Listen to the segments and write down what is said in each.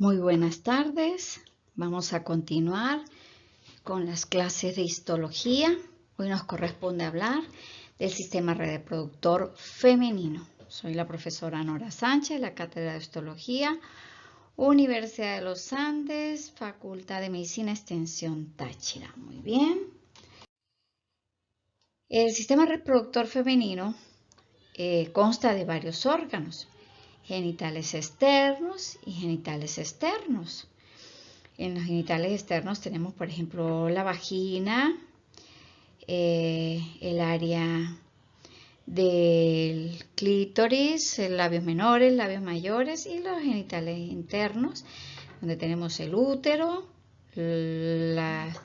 Muy buenas tardes. Vamos a continuar con las clases de histología. Hoy nos corresponde hablar del sistema reproductor femenino. Soy la profesora Nora Sánchez, la Cátedra de Histología, Universidad de los Andes, Facultad de Medicina Extensión Táchira. Muy bien. El sistema reproductor femenino consta de varios órganos, genitales externos y genitales externos. En los genitales externos tenemos, por ejemplo, la vagina, el área del clítoris, labios menores, labios mayores y los genitales internos, donde tenemos el útero, las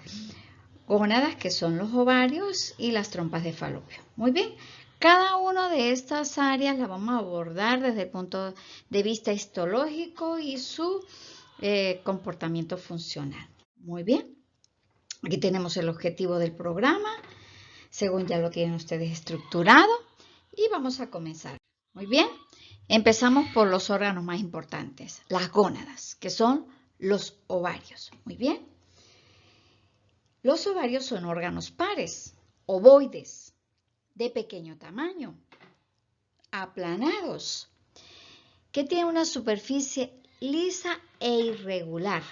gónadas, que son los ovarios, y las trompas de falopio. Muy bien. Cada una de estas áreas la vamos a abordar desde el punto de vista histológico y su comportamiento funcional. Muy bien. Aquí tenemos el objetivo del programa, según ya lo tienen ustedes estructurado, y vamos a comenzar. Muy bien. Empezamos por los órganos más importantes, las gónadas, que son los ovarios. Muy bien. Los ovarios son órganos pares, ovoides, de pequeño tamaño, aplanados, que tienen una superficie lisa e irregular,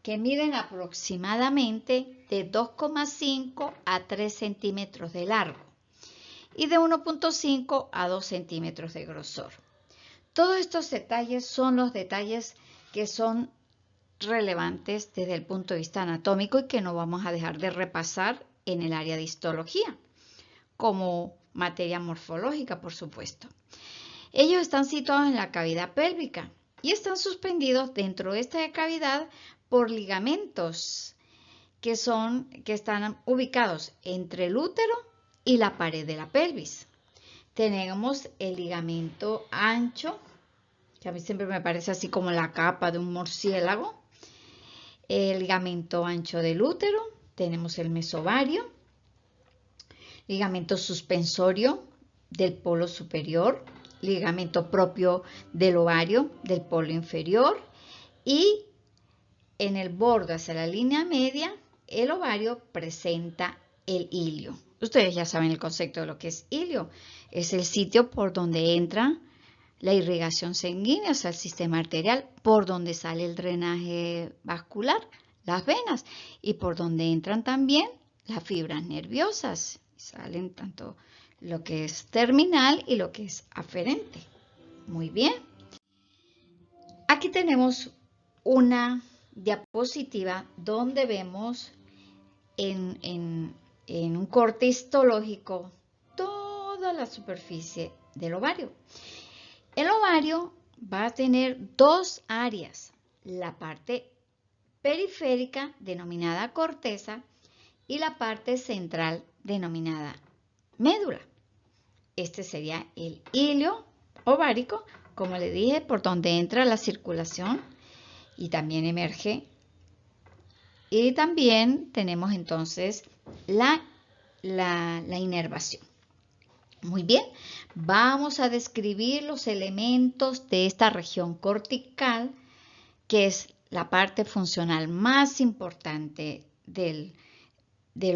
que miden aproximadamente de 2,5 a 3 centímetros de largo y de 1,5 a 2 centímetros de grosor. Todos estos detalles son los detalles que son relevantes desde el punto de vista anatómico y que no vamos a dejar de repasar en el área de histología, como materia morfológica, por supuesto. Ellos están situados en la cavidad pélvica y están suspendidos dentro de esta cavidad por ligamentos que están ubicados entre el útero y la pared de la pelvis. Tenemos el ligamento ancho, que a mí siempre me parece así como la capa de un murciélago, el ligamento ancho del útero, tenemos el mesovario, ligamento suspensorio del polo superior, ligamento propio del ovario del polo inferior, y en el borde hacia la línea media, el ovario presenta el ilio. Ustedes ya saben el concepto de lo que es ilio. Es el sitio por donde entra la irrigación sanguínea, o sea, el sistema arterial, por donde sale el drenaje vascular, las venas, y por donde entran también las fibras nerviosas. Salen tanto lo que es terminal y lo que es aferente. Muy bien. Aquí tenemos una diapositiva donde vemos en un corte histológico toda la superficie del ovario. El ovario va a tener dos áreas, la parte periférica denominada corteza y la parte central denominada médula. Este sería el ilio ovárico, como le dije, por donde entra la circulación y también emerge. Y también tenemos entonces la inervación. Muy bien, vamos a describir los elementos de esta región cortical, que es la parte funcional más importante del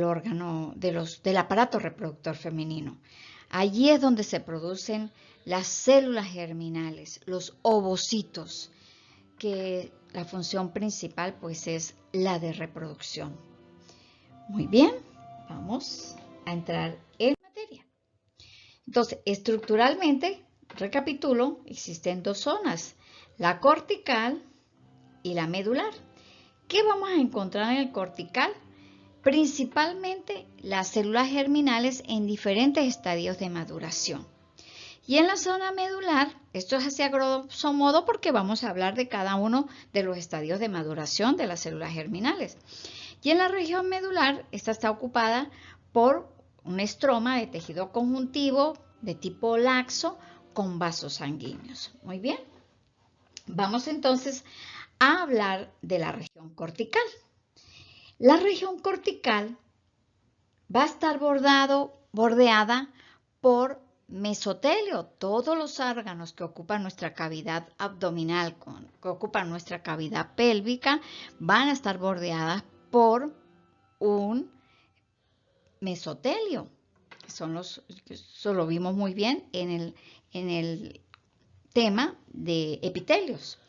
órgano, del aparato reproductor femenino. Allí es donde se producen las células germinales, los ovocitos, que la función principal pues es la de reproducción. Muy bien, vamos a entrar en materia. Entonces, estructuralmente, recapitulo, existen dos zonas, la cortical y la medular. ¿Qué vamos a encontrar en el cortical? Principalmente las células germinales en diferentes estadios de maduración. Y en la zona medular, esto es así a grosso modo porque vamos a hablar de cada uno de los estadios de maduración de las células germinales. Y en la región medular, esta está ocupada por un estroma de tejido conjuntivo de tipo laxo con vasos sanguíneos. Muy bien. Vamos entonces a hablar de la región cortical. La región cortical va a estar bordeada por mesotelio, todos los órganos que ocupan nuestra cavidad abdominal, que ocupan nuestra cavidad pélvica, van a estar bordeadas por un mesotelio, que eso lo vimos muy bien en el tema de epitelios.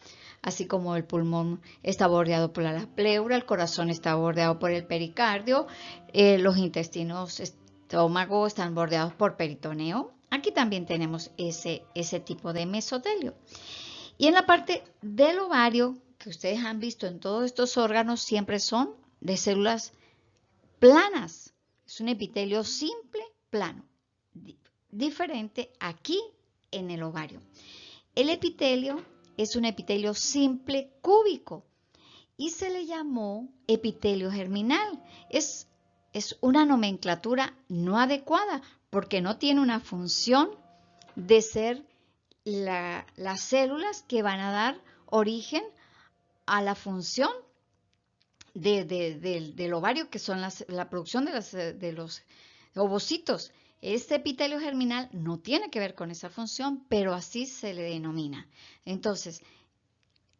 Así como el pulmón está bordeado por la pleura, el corazón está bordeado por el pericardio, los intestinos, estómago están bordeados por peritoneo. Aquí también tenemos ese tipo de mesotelio. Y en la parte del ovario, que ustedes han visto en todos estos órganos, siempre son de células planas. Es un epitelio simple, plano. Diferente aquí en el ovario. El epitelio es un epitelio simple cúbico y se le llamó epitelio germinal. Es una nomenclatura no adecuada porque no tiene una función de ser las células que van a dar origen a la función del ovario, que son la producción de los ovocitos. Este epitelio germinal no tiene que ver con esa función, pero así se le denomina. Entonces,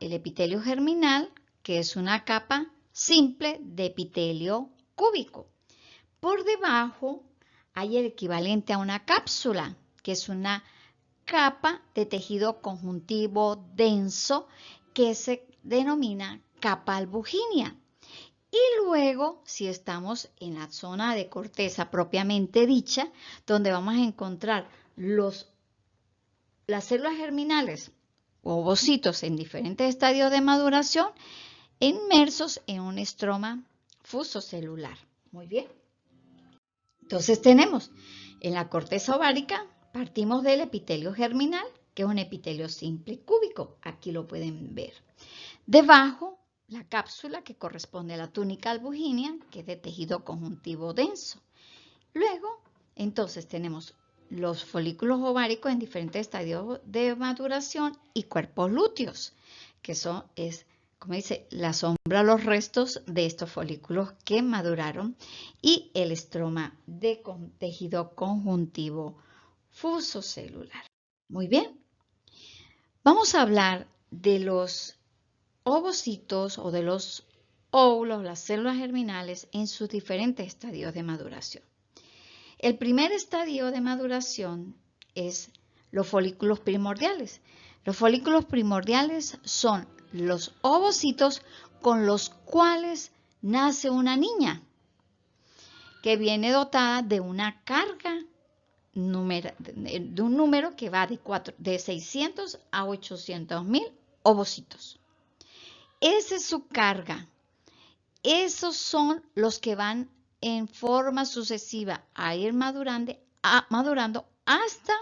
el epitelio germinal, que es una capa simple de epitelio cúbico. Por debajo hay el equivalente a una cápsula, que es una capa de tejido conjuntivo denso que se denomina capa albugínea. Y luego, si estamos en la zona de corteza propiamente dicha, donde vamos a encontrar las células germinales o ovocitos en diferentes estadios de maduración, inmersos en un estroma fusocelular. Muy bien. Entonces tenemos en la corteza ovárica, partimos del epitelio germinal, que es un epitelio simple cúbico. Aquí lo pueden ver. Debajo, la cápsula, que corresponde a la túnica albugínea, que es de tejido conjuntivo denso. Luego, entonces, tenemos los folículos ováricos en diferentes estadios de maduración y cuerpos lúteos, que es, como dice, la sombra, los restos de estos folículos que maduraron, y el estroma de tejido conjuntivo fusocelular. Muy bien. Vamos a hablar de los ovocitos o de los óvulos, las células germinales en sus diferentes estadios de maduración. El primer estadio de maduración es los folículos primordiales. Los folículos primordiales son los ovocitos con los cuales nace una niña, que viene dotada de una carga, de un número que va de 600 a 800.000 ovocitos. Esa es su carga. Esos son los que van en forma sucesiva a ir madurando hasta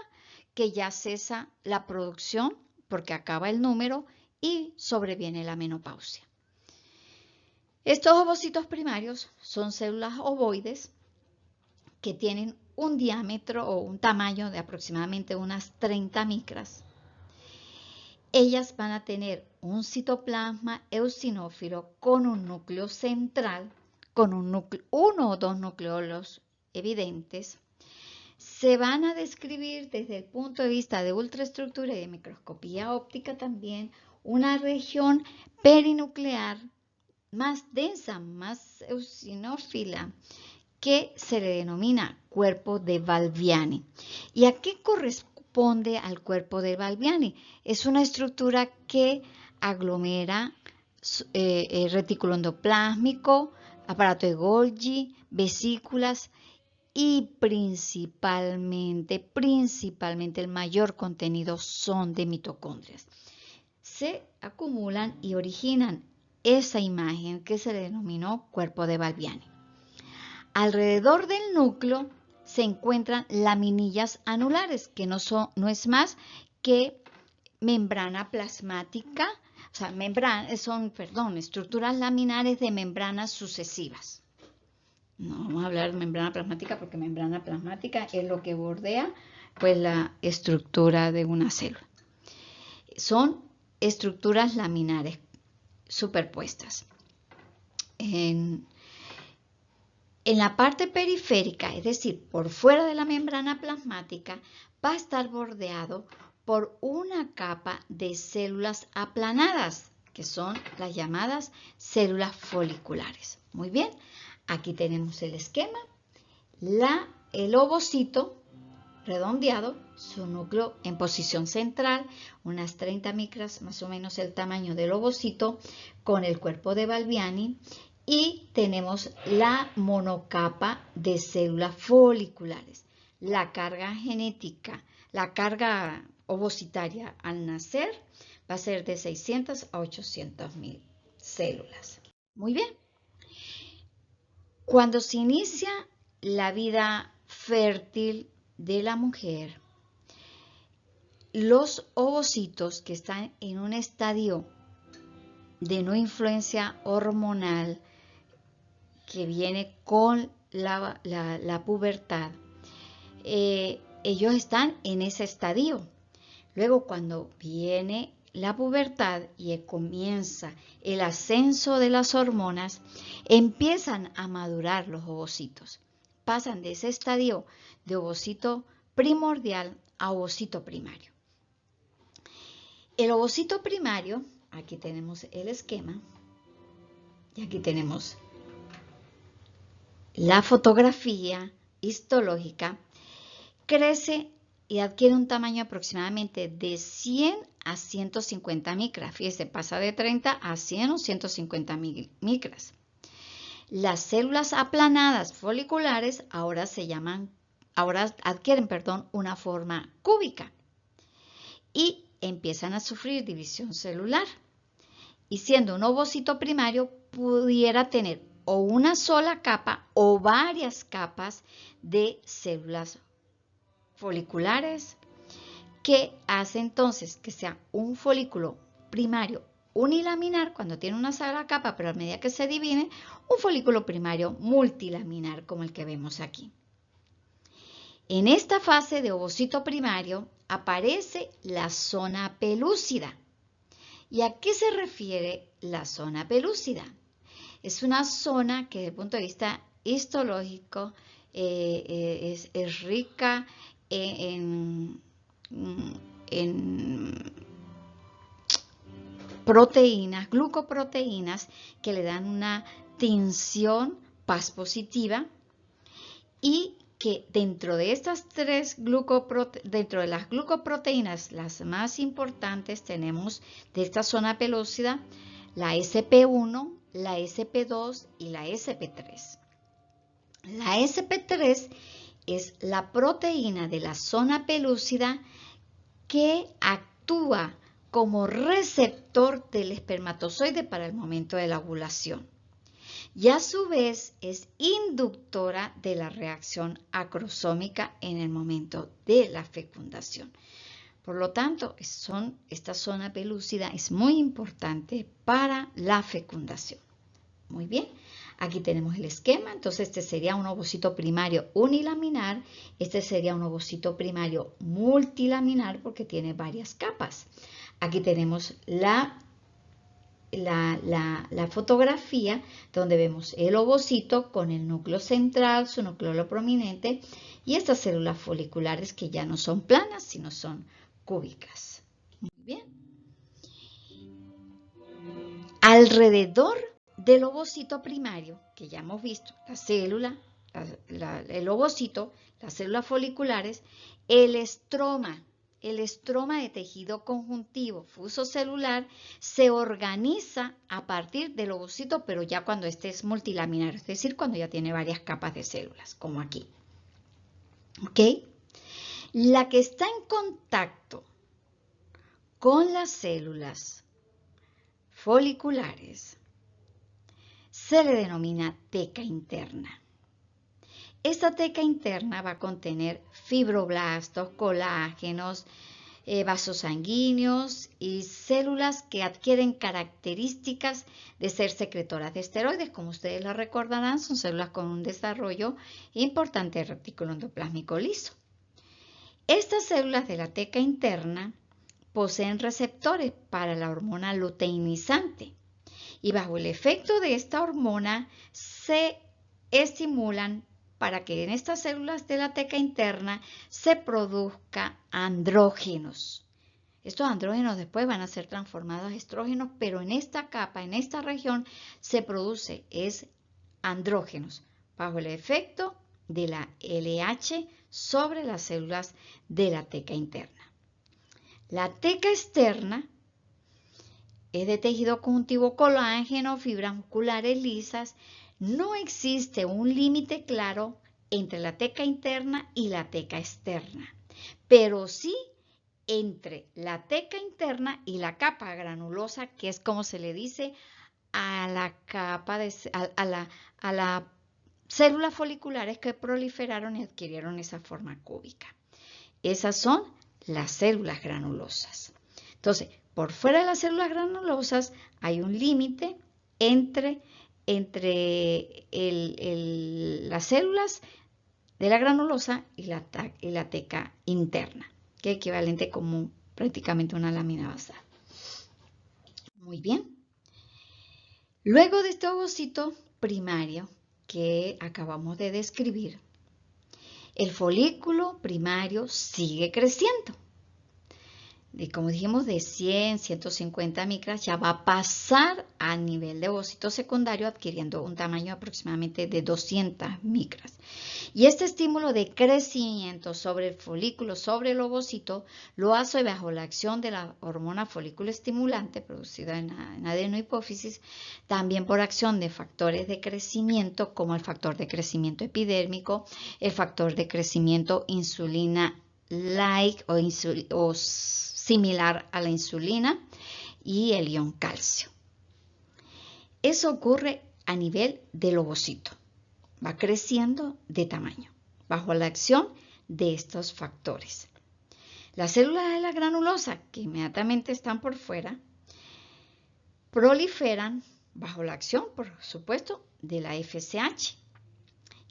que ya cesa la producción, porque acaba el número y sobreviene la menopausia. Estos ovocitos primarios son células ovoides que tienen un diámetro o un tamaño de aproximadamente unas 30 micras. Ellas van a tener un citoplasma eosinófilo con un núcleo central, con uno o dos nucleolos evidentes. Se van a describir desde el punto de vista de ultraestructura y de microscopía óptica también una región perinuclear más densa, más eosinófila, que se le denomina cuerpo de Balbiani. ¿Y a qué corresponde al cuerpo de Balbiani? Es una estructura que aglomera retículo endoplásmico, aparato de Golgi, vesículas y principalmente el mayor contenido son de mitocondrias. Se acumulan y originan esa imagen que se le denominó cuerpo de Balbiani. Alrededor del núcleo se encuentran laminillas anulares, que no es más que membrana plasmática, o sea, estructuras laminares de membranas sucesivas. No vamos a hablar de membrana plasmática porque membrana plasmática es lo que bordea pues la estructura de una célula. Son estructuras laminares superpuestas. En la parte periférica, es decir, por fuera de la membrana plasmática, va a estar bordeado por una capa de células aplanadas, que son las llamadas células foliculares. Muy bien, aquí tenemos el esquema. El ovocito redondeado, su núcleo en posición central, unas 30 micras, más o menos el tamaño del ovocito, con el cuerpo de Balbiani, y tenemos la monocapa de células foliculares. La carga genética, la carga ovocitaria al nacer va a ser de 600 a 800.000 células. Muy bien. Cuando se inicia la vida fértil de la mujer, los ovocitos que están en un estadio de no influencia hormonal que viene con la pubertad, ellos están en ese estadio. Luego, cuando viene la pubertad y comienza el ascenso de las hormonas, empiezan a madurar los ovocitos. Pasan de ese estadio de ovocito primordial a ovocito primario. El ovocito primario, aquí tenemos el esquema, y aquí tenemos la fotografía histológica, crece y adquiere un tamaño aproximadamente de 100 a 150 micras. Fíjese, pasa de 30 a 100 o 150 micras. Las células aplanadas foliculares ahora adquieren una forma cúbica y empiezan a sufrir división celular. Y siendo un ovocito primario, pudiera tener o una sola capa o varias capas de células foliculares, que hace entonces que sea un folículo primario unilaminar cuando tiene una sola capa, pero a medida que se divide, un folículo primario multilaminar como el que vemos aquí. En esta fase de ovocito primario aparece la zona pelúcida. ¿Y a qué se refiere la zona pelúcida? Es una zona que desde el punto de vista histológico es rica en proteínas, glucoproteínas, que le dan una tinción paz positiva, y que dentro de estas dentro de las glucoproteínas, las más importantes, tenemos de esta zona pelúcida la SP1, la SP2 y la SP3. La SP3 es la proteína de la zona pelúcida que actúa como receptor del espermatozoide para el momento de la ovulación. Y a su vez es inductora de la reacción acrosómica en el momento de la fecundación. Por lo tanto, esta zona pelúcida es muy importante para la fecundación. Muy bien, aquí tenemos el esquema. Entonces, este sería un ovocito primario unilaminar. Este sería un ovocito primario multilaminar porque tiene varias capas. Aquí tenemos la fotografía donde vemos el ovocito con el núcleo central, su núcleo prominente, y estas células foliculares que ya no son planas, sino son cúbicas. Muy bien. Alrededor del ovocito primario, que ya hemos visto, la célula, el ovocito, las células foliculares, el estroma de tejido conjuntivo fuso celular se organiza a partir del ovocito, pero ya cuando este es multilaminar, es decir, cuando ya tiene varias capas de células, como aquí. ¿Ok? La que está en contacto con las células foliculares se le denomina teca interna. Esta teca interna va a contener fibroblastos, colágenos, vasos sanguíneos y células que adquieren características de ser secretoras de esteroides. Como ustedes lo recordarán, son células con un desarrollo importante del retículo endoplásmico liso. Estas células de la teca interna poseen receptores para la hormona luteinizante y bajo el efecto de esta hormona se estimulan para que en estas células de la teca interna se produzca andrógenos. Estos andrógenos después van a ser transformados a estrógenos, pero en esta capa, en esta región, se produce andrógenos bajo el efecto de la LH sobre las células de la teca interna. La teca externa es de tejido conjuntivo colágeno, fibras musculares lisas. No existe un límite claro entre la teca interna y la teca externa, pero sí entre la teca interna y la capa granulosa, que es como se le dice a las células foliculares que proliferaron y adquirieron esa forma cúbica. Esas son las células granulosas. Entonces, por fuera de las células granulosas hay un límite entre las células de la granulosa y la teca interna, que es equivalente como prácticamente una lámina basal. Muy bien. Luego de este ovocito primario que acabamos de describir, el folículo primario sigue creciendo. Y como dijimos, de 100, 150 micras ya va a pasar a nivel de ovocito secundario, adquiriendo un tamaño aproximadamente de 200 micras. Y este estímulo de crecimiento sobre el folículo, sobre el ovocito, lo hace bajo la acción de la hormona folículo estimulante producida en adenohipófisis, también por acción de factores de crecimiento como el factor de crecimiento epidérmico, el factor de crecimiento insulina-like o similar a la insulina y el ion calcio. Eso ocurre a nivel del ovocito. Va creciendo de tamaño bajo la acción de estos factores. Las células de la granulosa, que inmediatamente están por fuera, proliferan bajo la acción, por supuesto, de la FSH.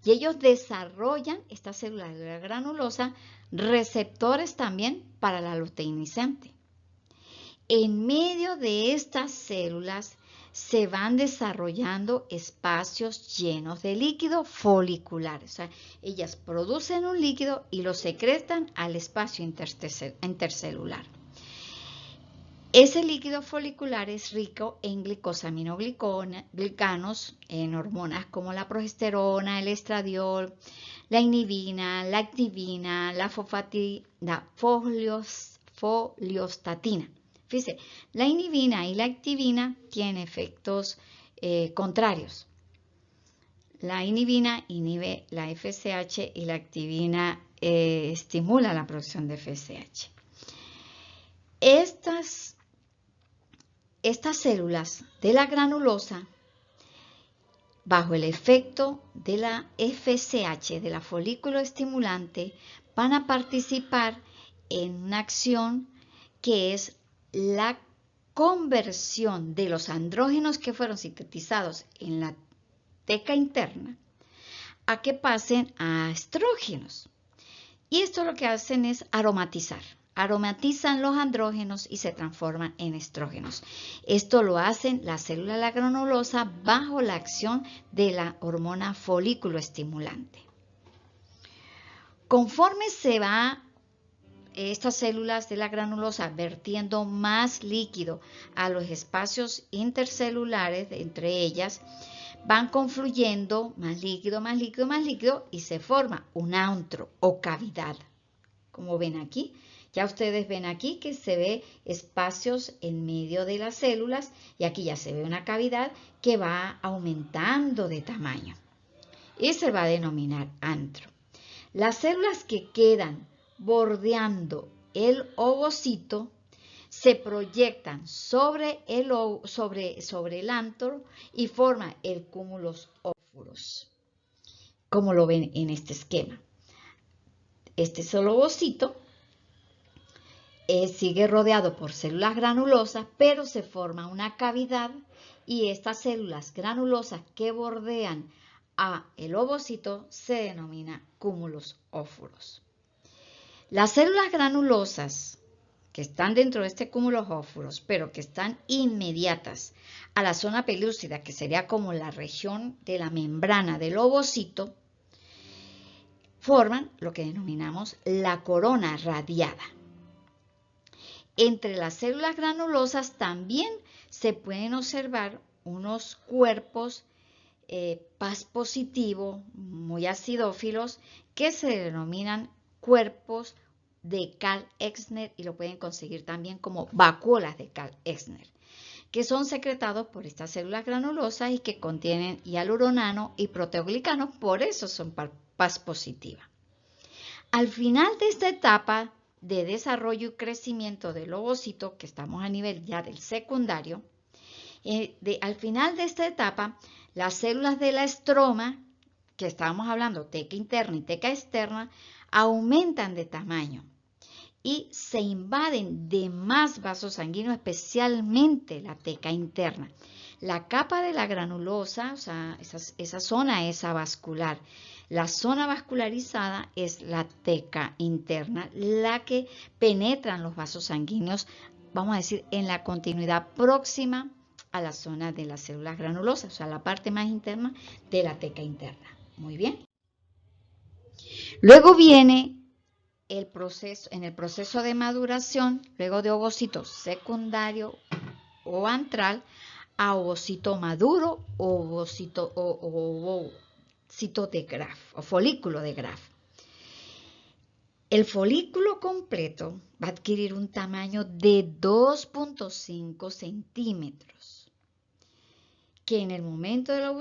Y ellos desarrollan, estas células de la granulosa, receptores también para la luteinizante. En medio de estas células se van desarrollando espacios llenos de líquido folicular. O sea, ellas producen un líquido y lo secretan al espacio intercelular. Ese líquido folicular es rico en glicosaminoglicanos, en hormonas como la progesterona, el estradiol, la inhibina, la activina, la foliostatina. Fíjense, la inhibina y la activina tienen efectos contrarios. La inhibina inhibe la FSH y la activina estimula la producción de FSH. Estas células de la granulosa, bajo el efecto de la FSH, de la folículo estimulante, van a participar en una acción que es la conversión de los andrógenos que fueron sintetizados en la teca interna a que pasen a estrógenos. Y esto lo que hacen es aromatizar. Aromatizan los andrógenos y se transforman en estrógenos. Esto lo hacen las células de la granulosa bajo la acción de la hormona folículo estimulante. Conforme se va estas células de la granulosa vertiendo más líquido a los espacios intercelulares, entre ellas, van confluyendo más líquido, más líquido, más líquido y se forma un antro o cavidad. Como ven aquí, ya ustedes ven aquí que se ve espacios en medio de las células y aquí ya se ve una cavidad que va aumentando de tamaño y se va a denominar antro. Las células que quedan bordeando el ovocito se proyectan sobre el antro y forman el cúmulos ófuros, como lo ven en este esquema. Este es el ovocito, sigue rodeado por células granulosas, pero se forma una cavidad y estas células granulosas que bordean a el ovocito se denomina cúmulos ófuros. Las células granulosas que están dentro de este cúmulo ófuros, pero que están inmediatas a la zona pelúcida, que sería como la región de la membrana del ovocito, forman lo que denominamos la corona radiada. Entre las células granulosas también se pueden observar unos cuerpos Paz positivo, muy acidófilos, que se denominan cuerpos de Karl-Exner y lo pueden conseguir también como vacuolas de Karl-Exner, que son secretados por estas células granulosas y que contienen hialuronano y proteoglicano, por eso son Paz positiva. Al final de esta etapa de desarrollo y crecimiento del ovocito, que estamos a nivel ya del secundario, al final de esta etapa, las células de la estroma, que estábamos hablando, teca interna y teca externa, aumentan de tamaño y se invaden de más vasos sanguíneos, especialmente la teca interna. La capa de la granulosa, o sea, esa zona es avascular. La zona vascularizada es la teca interna, la que penetra en los vasos sanguíneos, vamos a decir, en la continuidad próxima a la zona de las células granulosas, o sea, la parte más interna de la teca interna. Muy bien. Luego viene en el proceso de maduración, luego de ovocito secundario o antral, a ovocito maduro o ovocito de Graf o folículo de Graf. El folículo completo va a adquirir un tamaño de 2.5 centímetros, que en el momento de la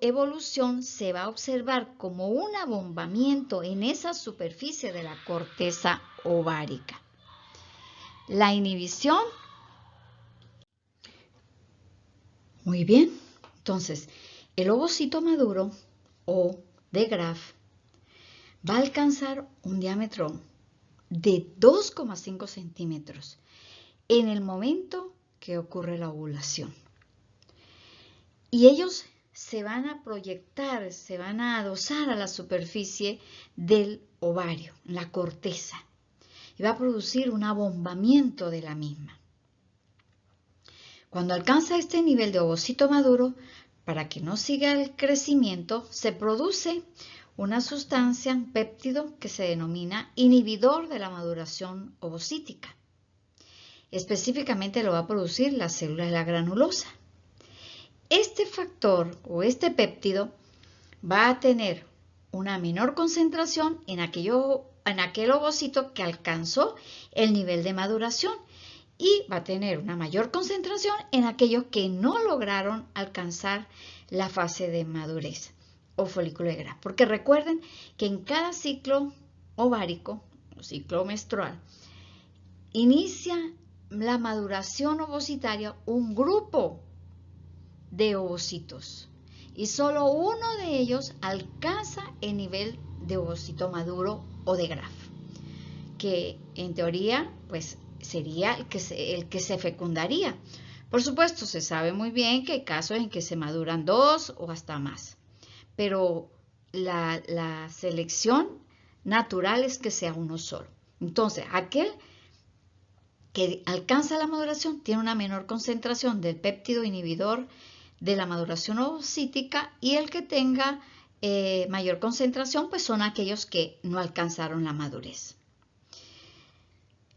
evolución se va a observar como un abombamiento en esa superficie de la corteza ovárica. La inhibición. Muy bien, entonces el ovocito maduro o de Graf va a alcanzar un diámetro de 2,5 centímetros en el momento que ocurre la ovulación. Y ellos se van a proyectar, se van a adosar a la superficie del ovario, la corteza, y va a producir un abombamiento de la misma. Cuando alcanza este nivel de ovocito maduro, para que no siga el crecimiento, se produce una sustancia, un péptido, que se denomina inhibidor de la maduración ovocítica. Específicamente lo va a producir la célula de la granulosa. Este factor o este péptido va a tener una menor concentración en aquel ovocito que alcanzó el nivel de maduración y va a tener una mayor concentración en aquellos que no lograron alcanzar la fase de madurez o folículo de Graf. Porque recuerden que en cada ciclo ovárico o ciclo menstrual inicia la maduración ovocitaria un grupo de ovocitos y solo uno de ellos alcanza el nivel de ovocito maduro o de Graf, que en teoría pues sería el que se fecundaría. Por supuesto, se sabe muy bien que hay casos en que se maduran 2 o hasta más, pero la selección natural es que sea uno solo. Entonces, aquel que alcanza la maduración tiene una menor concentración del péptido inhibidor de la maduración ovocítica, y el que tenga mayor concentración pues son aquellos que no alcanzaron la madurez.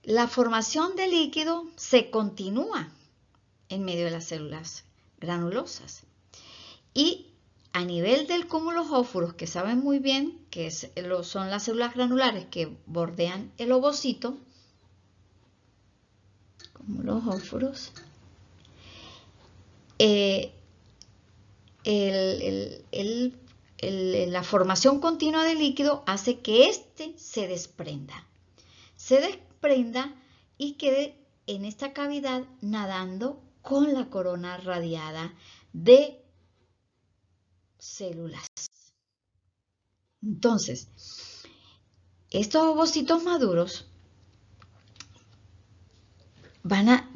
La formación de líquido se continúa en medio de las células granulosas y a nivel del cúmulo ófuros, que saben muy bien que son las células granulares que bordean el ovocito, cúmulos ófuros, la formación continua de líquido hace que éste se desprenda y quede en esta cavidad nadando con la corona radiada de células. Entonces, estos ovocitos maduros van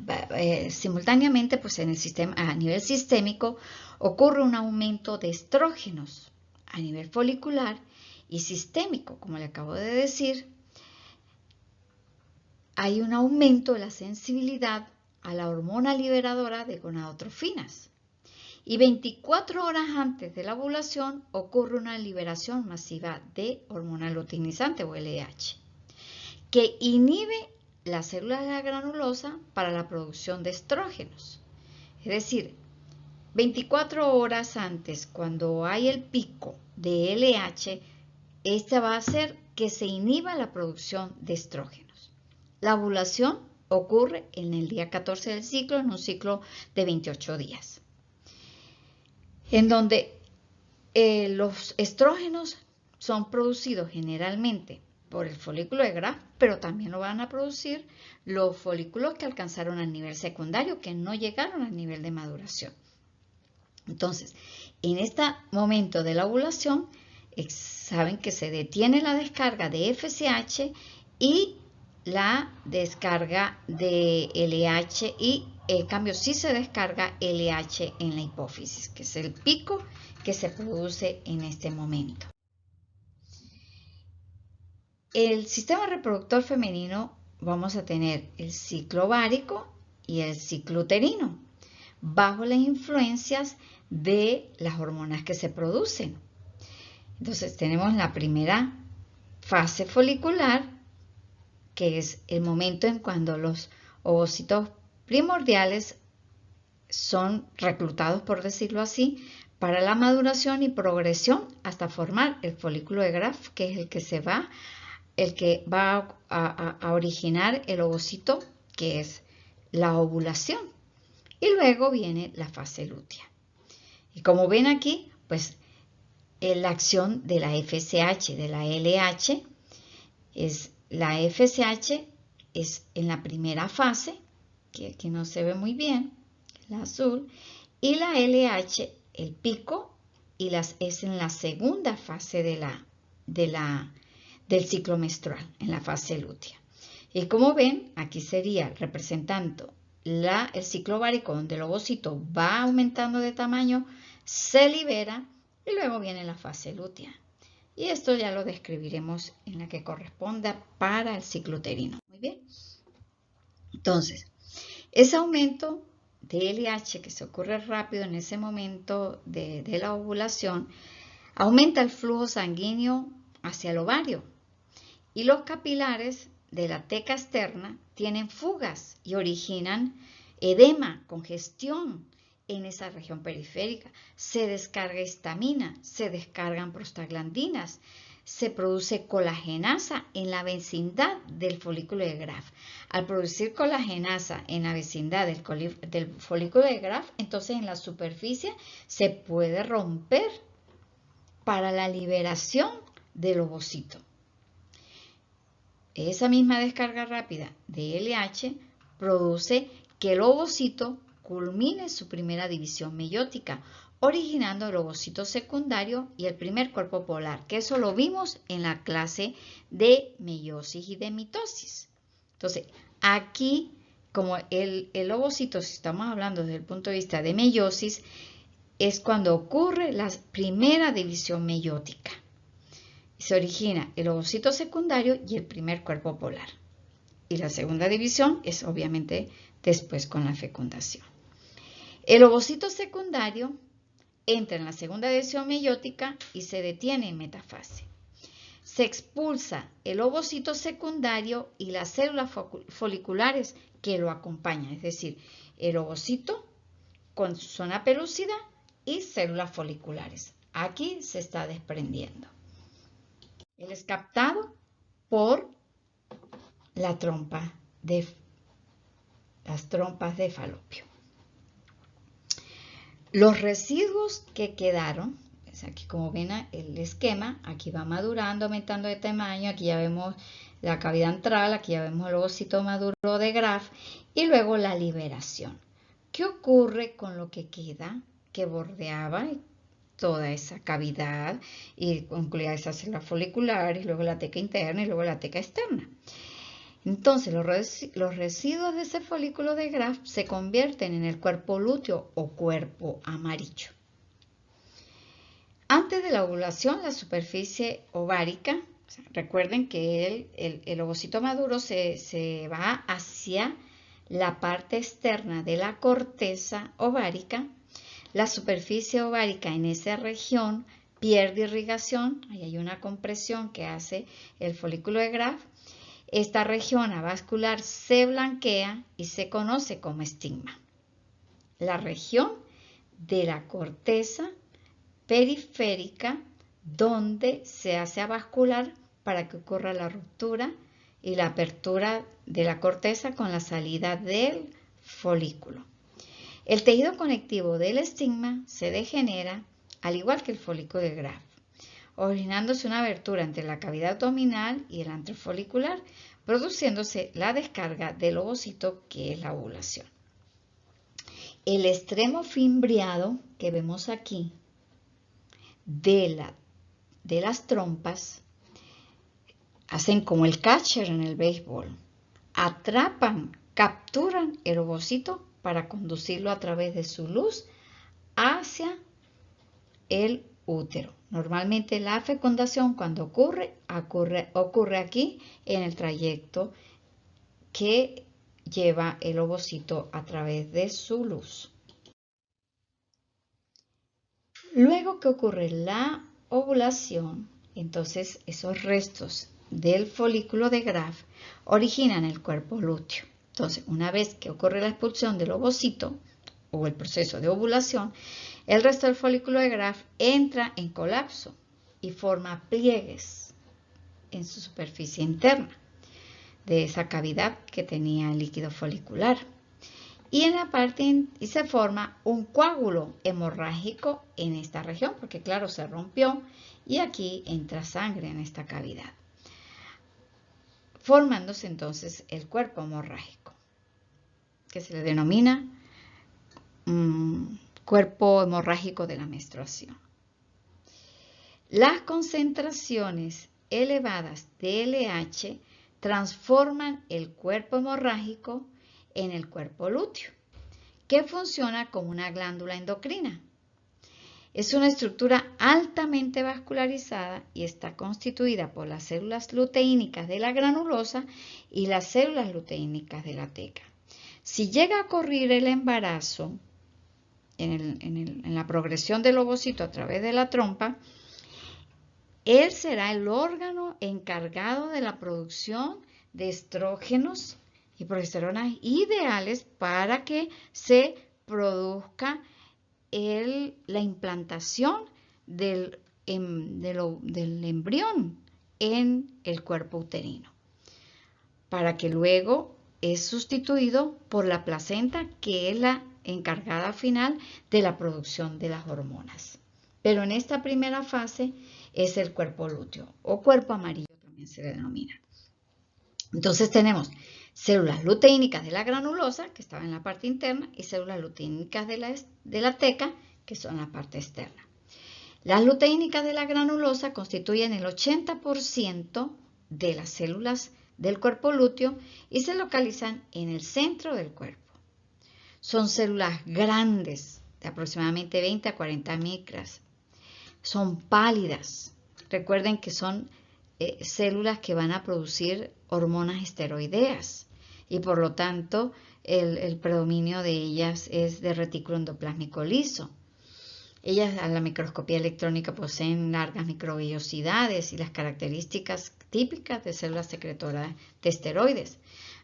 simultáneamente, pues en el sistema, a nivel sistémico, ocurre un aumento de estrógenos a nivel folicular y sistémico, como le acabo de decir. Hay un aumento de la sensibilidad a la hormona liberadora de gonadotrofinas. y 24 horas antes de la ovulación ocurre una liberación masiva de hormona luteinizante o LH, que inhibe las células de la granulosa para la producción de estrógenos. Es decir, 24 horas antes, cuando hay el pico de LH, esta va a hacer que se inhiba la producción de estrógenos. La ovulación ocurre en el día 14 del ciclo, en un ciclo de 28 días, en donde los estrógenos son producidos generalmente por el folículo de Graf, pero también lo van a producir los folículos que alcanzaron al nivel secundario, que no llegaron al nivel de maduración. Entonces, en este momento de la ovulación, saben que se detiene la descarga de FSH y la descarga de LH, y en cambio sí se descarga LH en la hipófisis, que es el pico que se produce en este momento. El sistema reproductor femenino vamos a tener el ciclo ovárico y el ciclo uterino, bajo las influencias de las hormonas que se producen. Entonces tenemos la primera fase folicular, que es el momento en cuando los ovocitos primordiales son reclutados, por decirlo así, para la maduración y progresión hasta formar el folículo de Graf, que es el que va a originar el ovocito, que es la ovulación. Y luego viene la fase lútea. Y como ven aquí, pues la acción de la FSH, de la LH, la FSH es en la primera fase, que aquí no se ve muy bien, la azul, y la LH, el pico, y es en la segunda fase del ciclo menstrual, en la fase lútea. Y como ven, aquí sería representando el ciclo ovárico, donde el ovocito va aumentando de tamaño, se libera y luego viene la fase lútea. Y esto ya lo describiremos en la que corresponda para el ciclo uterino. Muy bien. Entonces, ese aumento de LH que se ocurre rápido en ese momento de la ovulación, aumenta el flujo sanguíneo hacia el ovario. Y los capilares de la teca externa tienen fugas y originan edema, congestión en esa región periférica. Se descarga histamina, se descargan prostaglandinas, se produce colagenasa en la vecindad del folículo de Graf. Al producir colagenasa en la vecindad del folículo de Graf, entonces en la superficie se puede romper para la liberación del ovocito. Esa misma descarga rápida de LH produce que el ovocito culmine su primera división meiótica, originando el ovocito secundario y el primer cuerpo polar, que eso lo vimos en la clase de meiosis y de mitosis. Entonces, aquí, como el ovocito, si estamos hablando desde el punto de vista de meiosis, es cuando ocurre la primera división meiótica. Se origina el ovocito secundario y el primer cuerpo polar. Y la segunda división es obviamente después con la fecundación. El ovocito secundario entra en la segunda división meiótica y se detiene en metafase. Se expulsa el ovocito secundario y las células foliculares que lo acompañan, es decir, el ovocito con su zona pelúcida y células foliculares. Aquí se está desprendiendo. Él es captado por las trompas de falopio. Los residuos que quedaron, pues aquí como ven el esquema, aquí va madurando, aumentando de tamaño, aquí ya vemos la cavidad antral, aquí ya vemos el ovocito maduro de Graf y luego la liberación. ¿Qué ocurre con lo que queda, que bordeaba toda esa cavidad y incluía esas células foliculares, y luego la teca interna y luego la teca externa? Entonces los residuos de ese folículo de Graf se convierten en el cuerpo lúteo o cuerpo amarillo. Antes de la ovulación, la superficie ovárica, recuerden que el ovocito maduro se va hacia la parte externa de la corteza ovárica. La superficie ovárica en esa región pierde irrigación, ahí hay una compresión que hace el folículo de Graf. Esta región avascular se blanquea y se conoce como estigma. La región de la corteza periférica donde se hace avascular para que ocurra la ruptura y la apertura de la corteza con la salida del folículo. El tejido conectivo del estigma se degenera al igual que el folículo de Graf, originándose una abertura entre la cavidad abdominal y el antrofolicular, produciéndose la descarga del ovocito, que es la ovulación. El extremo fimbriado que vemos aquí de las trompas hacen como el catcher en el béisbol. Atrapan, capturan el ovocito para conducirlo a través de su luz hacia el útero. Normalmente la fecundación cuando ocurre aquí en el trayecto que lleva el ovocito a través de su luz. Luego que ocurre la ovulación, entonces esos restos del folículo de Graf originan el cuerpo lúteo. Entonces, una vez que ocurre la expulsión del ovocito o el proceso de ovulación, el resto del folículo de Graf entra en colapso y forma pliegues en su superficie interna de esa cavidad que tenía el líquido folicular. Y se forma un coágulo hemorrágico en esta región, porque claro, se rompió y aquí entra sangre en esta cavidad, formándose entonces el cuerpo hemorrágico, que se le denomina cuerpo hemorrágico de la menstruación. Las concentraciones elevadas de LH transforman el cuerpo hemorrágico en el cuerpo lúteo, que funciona como una glándula endocrina. Es una estructura altamente vascularizada y está constituida por las células luteínicas de la granulosa y las células luteínicas de la teca. Si llega a ocurrir el embarazo en la progresión del ovocito a través de la trompa, él será el órgano encargado de la producción de estrógenos y progesteronas ideales para que se produzca la implantación del embrión en el cuerpo uterino, para que luego es sustituido por la placenta, que es la encargada final de la producción de las hormonas. Pero en esta primera fase es el cuerpo lúteo o cuerpo amarillo también se le denomina. Entonces tenemos células luteínicas de la granulosa, que estaba en la parte interna, y células luteínicas de la teca, que son la parte externa. Las luteínicas de la granulosa constituyen el 80% de las células del cuerpo lúteo y se localizan en el centro del cuerpo. Son células grandes, de aproximadamente 20 a 40 micras. Son pálidas. Recuerden que son células que van a producir hormonas esteroideas y por lo tanto el predominio de ellas es de retículo endoplásmico liso. Ellas a la microscopía electrónica poseen largas microvellosidades y las características típicas de células secretoras de esteroides.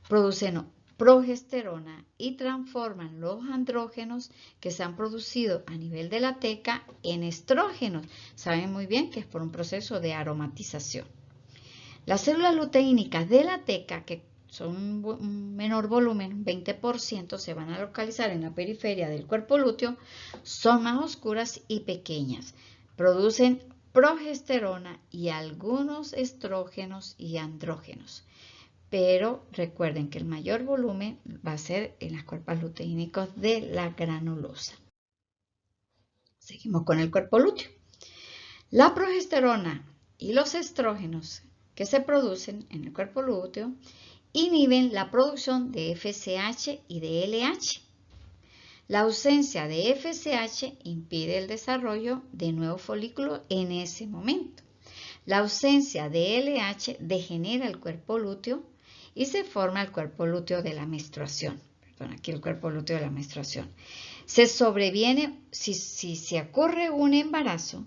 Producen progesterona y transforman los andrógenos que se han producido a nivel de la teca en estrógenos. Saben muy bien que es por un proceso de aromatización. Las células luteínicas de la teca, que son un menor volumen, un 20%, se van a localizar en la periferia del cuerpo lúteo, son más oscuras y pequeñas. Producen progesterona y algunos estrógenos y andrógenos. Pero recuerden que el mayor volumen va a ser en las cuerpos luteínicos de la granulosa. Seguimos con el cuerpo lúteo. La progesterona y los estrógenos que se producen en el cuerpo lúteo inhiben la producción de FSH y de LH. La ausencia de FSH impide el desarrollo de nuevos folículos en ese momento. La ausencia de LH degenera el cuerpo lúteo y se forma el cuerpo lúteo de la menstruación. Perdón, aquí el cuerpo lúteo de la menstruación. se sobreviene, si se ocurre un embarazo,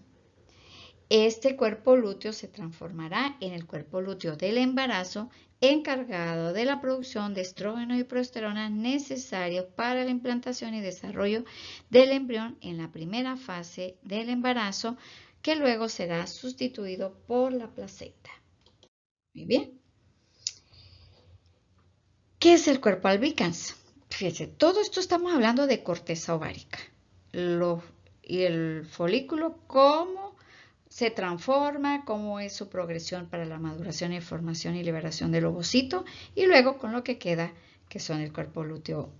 este cuerpo lúteo se transformará en el cuerpo lúteo del embarazo, encargado de la producción de estrógenos y progesterona necesarios para la implantación y desarrollo del embrión en la primera fase del embarazo, que luego será sustituido por la placenta. Muy bien. ¿Qué es el cuerpo albicans? Fíjense, todo esto estamos hablando de corteza ovárica. Y el folículo, cómo se transforma, cómo es su progresión para la maduración, formación y liberación del ovocito, y luego con lo que queda, que son el cuerpo lúteo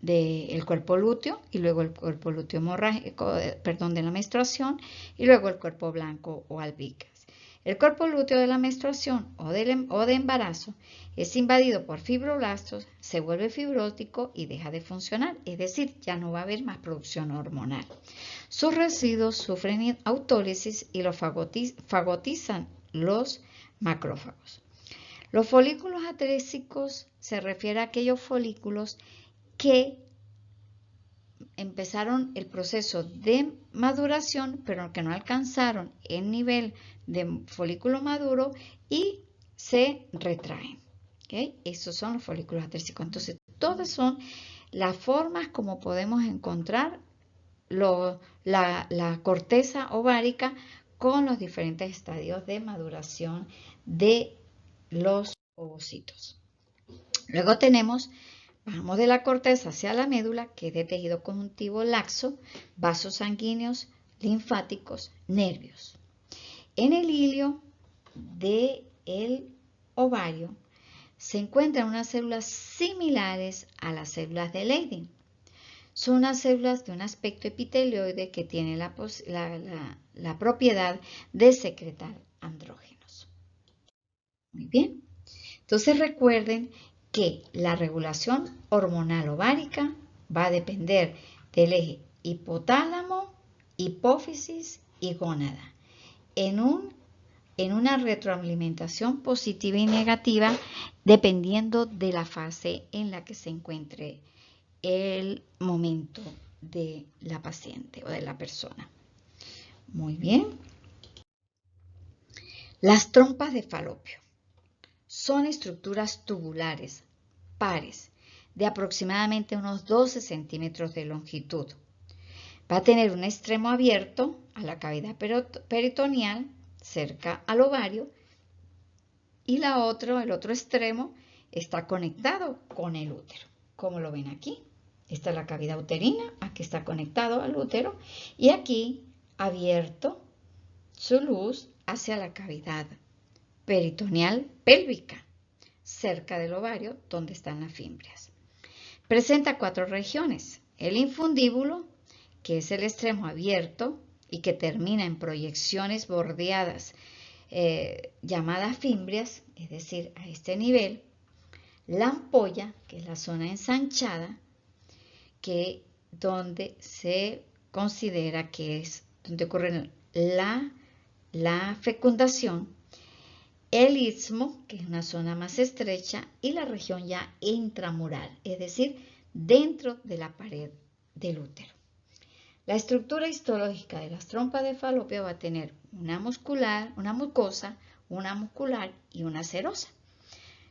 y luego el cuerpo lúteo hemorrágico, de la menstruación, y luego el cuerpo blanco o albicans. El cuerpo lúteo de la menstruación o de embarazo es invadido por fibroblastos, se vuelve fibrótico y deja de funcionar, es decir, ya no va a haber más producción hormonal. Sus residuos sufren autólisis y los fagotizan los macrófagos. Los folículos atrésicos se refiere a aquellos folículos que empezaron el proceso de maduración, pero que no alcanzaron el nivel de folículo maduro y se retraen. ¿Okay? Esos son los folículos atrésicos. Entonces, todas son las formas como podemos encontrar la corteza ovárica con los diferentes estadios de maduración de los ovocitos. Luego vamos de la corteza hacia la médula, que es de tejido conjuntivo laxo, vasos sanguíneos, linfáticos, nervios. En el hilio del ovario se encuentran unas células similares a las células de Leydig. Son unas células de un aspecto epitelioide que tienen la propiedad de secretar andrógenos. Muy bien. Entonces recuerden que la regulación hormonal ovárica va a depender del eje hipotálamo, hipófisis y gónada, en una retroalimentación positiva y negativa dependiendo de la fase en la que se encuentre el momento de la paciente o de la persona. Muy bien. Las trompas de falopio son estructuras tubulares, pares, de aproximadamente unos 12 centímetros de longitud. Va a tener un extremo abierto a la cavidad peritoneal, cerca al ovario, y el otro extremo está conectado con el útero, como lo ven aquí. Esta es la cavidad uterina, aquí está conectado al útero, y aquí abierto su luz hacia la cavidad peritoneal pélvica, cerca del ovario, donde están las fimbrias. Presenta 4 regiones. El infundíbulo, que es el extremo abierto y que termina en proyecciones bordeadas llamadas fimbrias, es decir, a este nivel. La ampolla, que es la zona ensanchada, donde se considera que es donde ocurre la fecundación. El istmo, que es una zona más estrecha, y la región ya intramural, es decir, dentro de la pared del útero. La estructura histológica de las trompas de falopio va a tener una mucosa, una muscular y una serosa.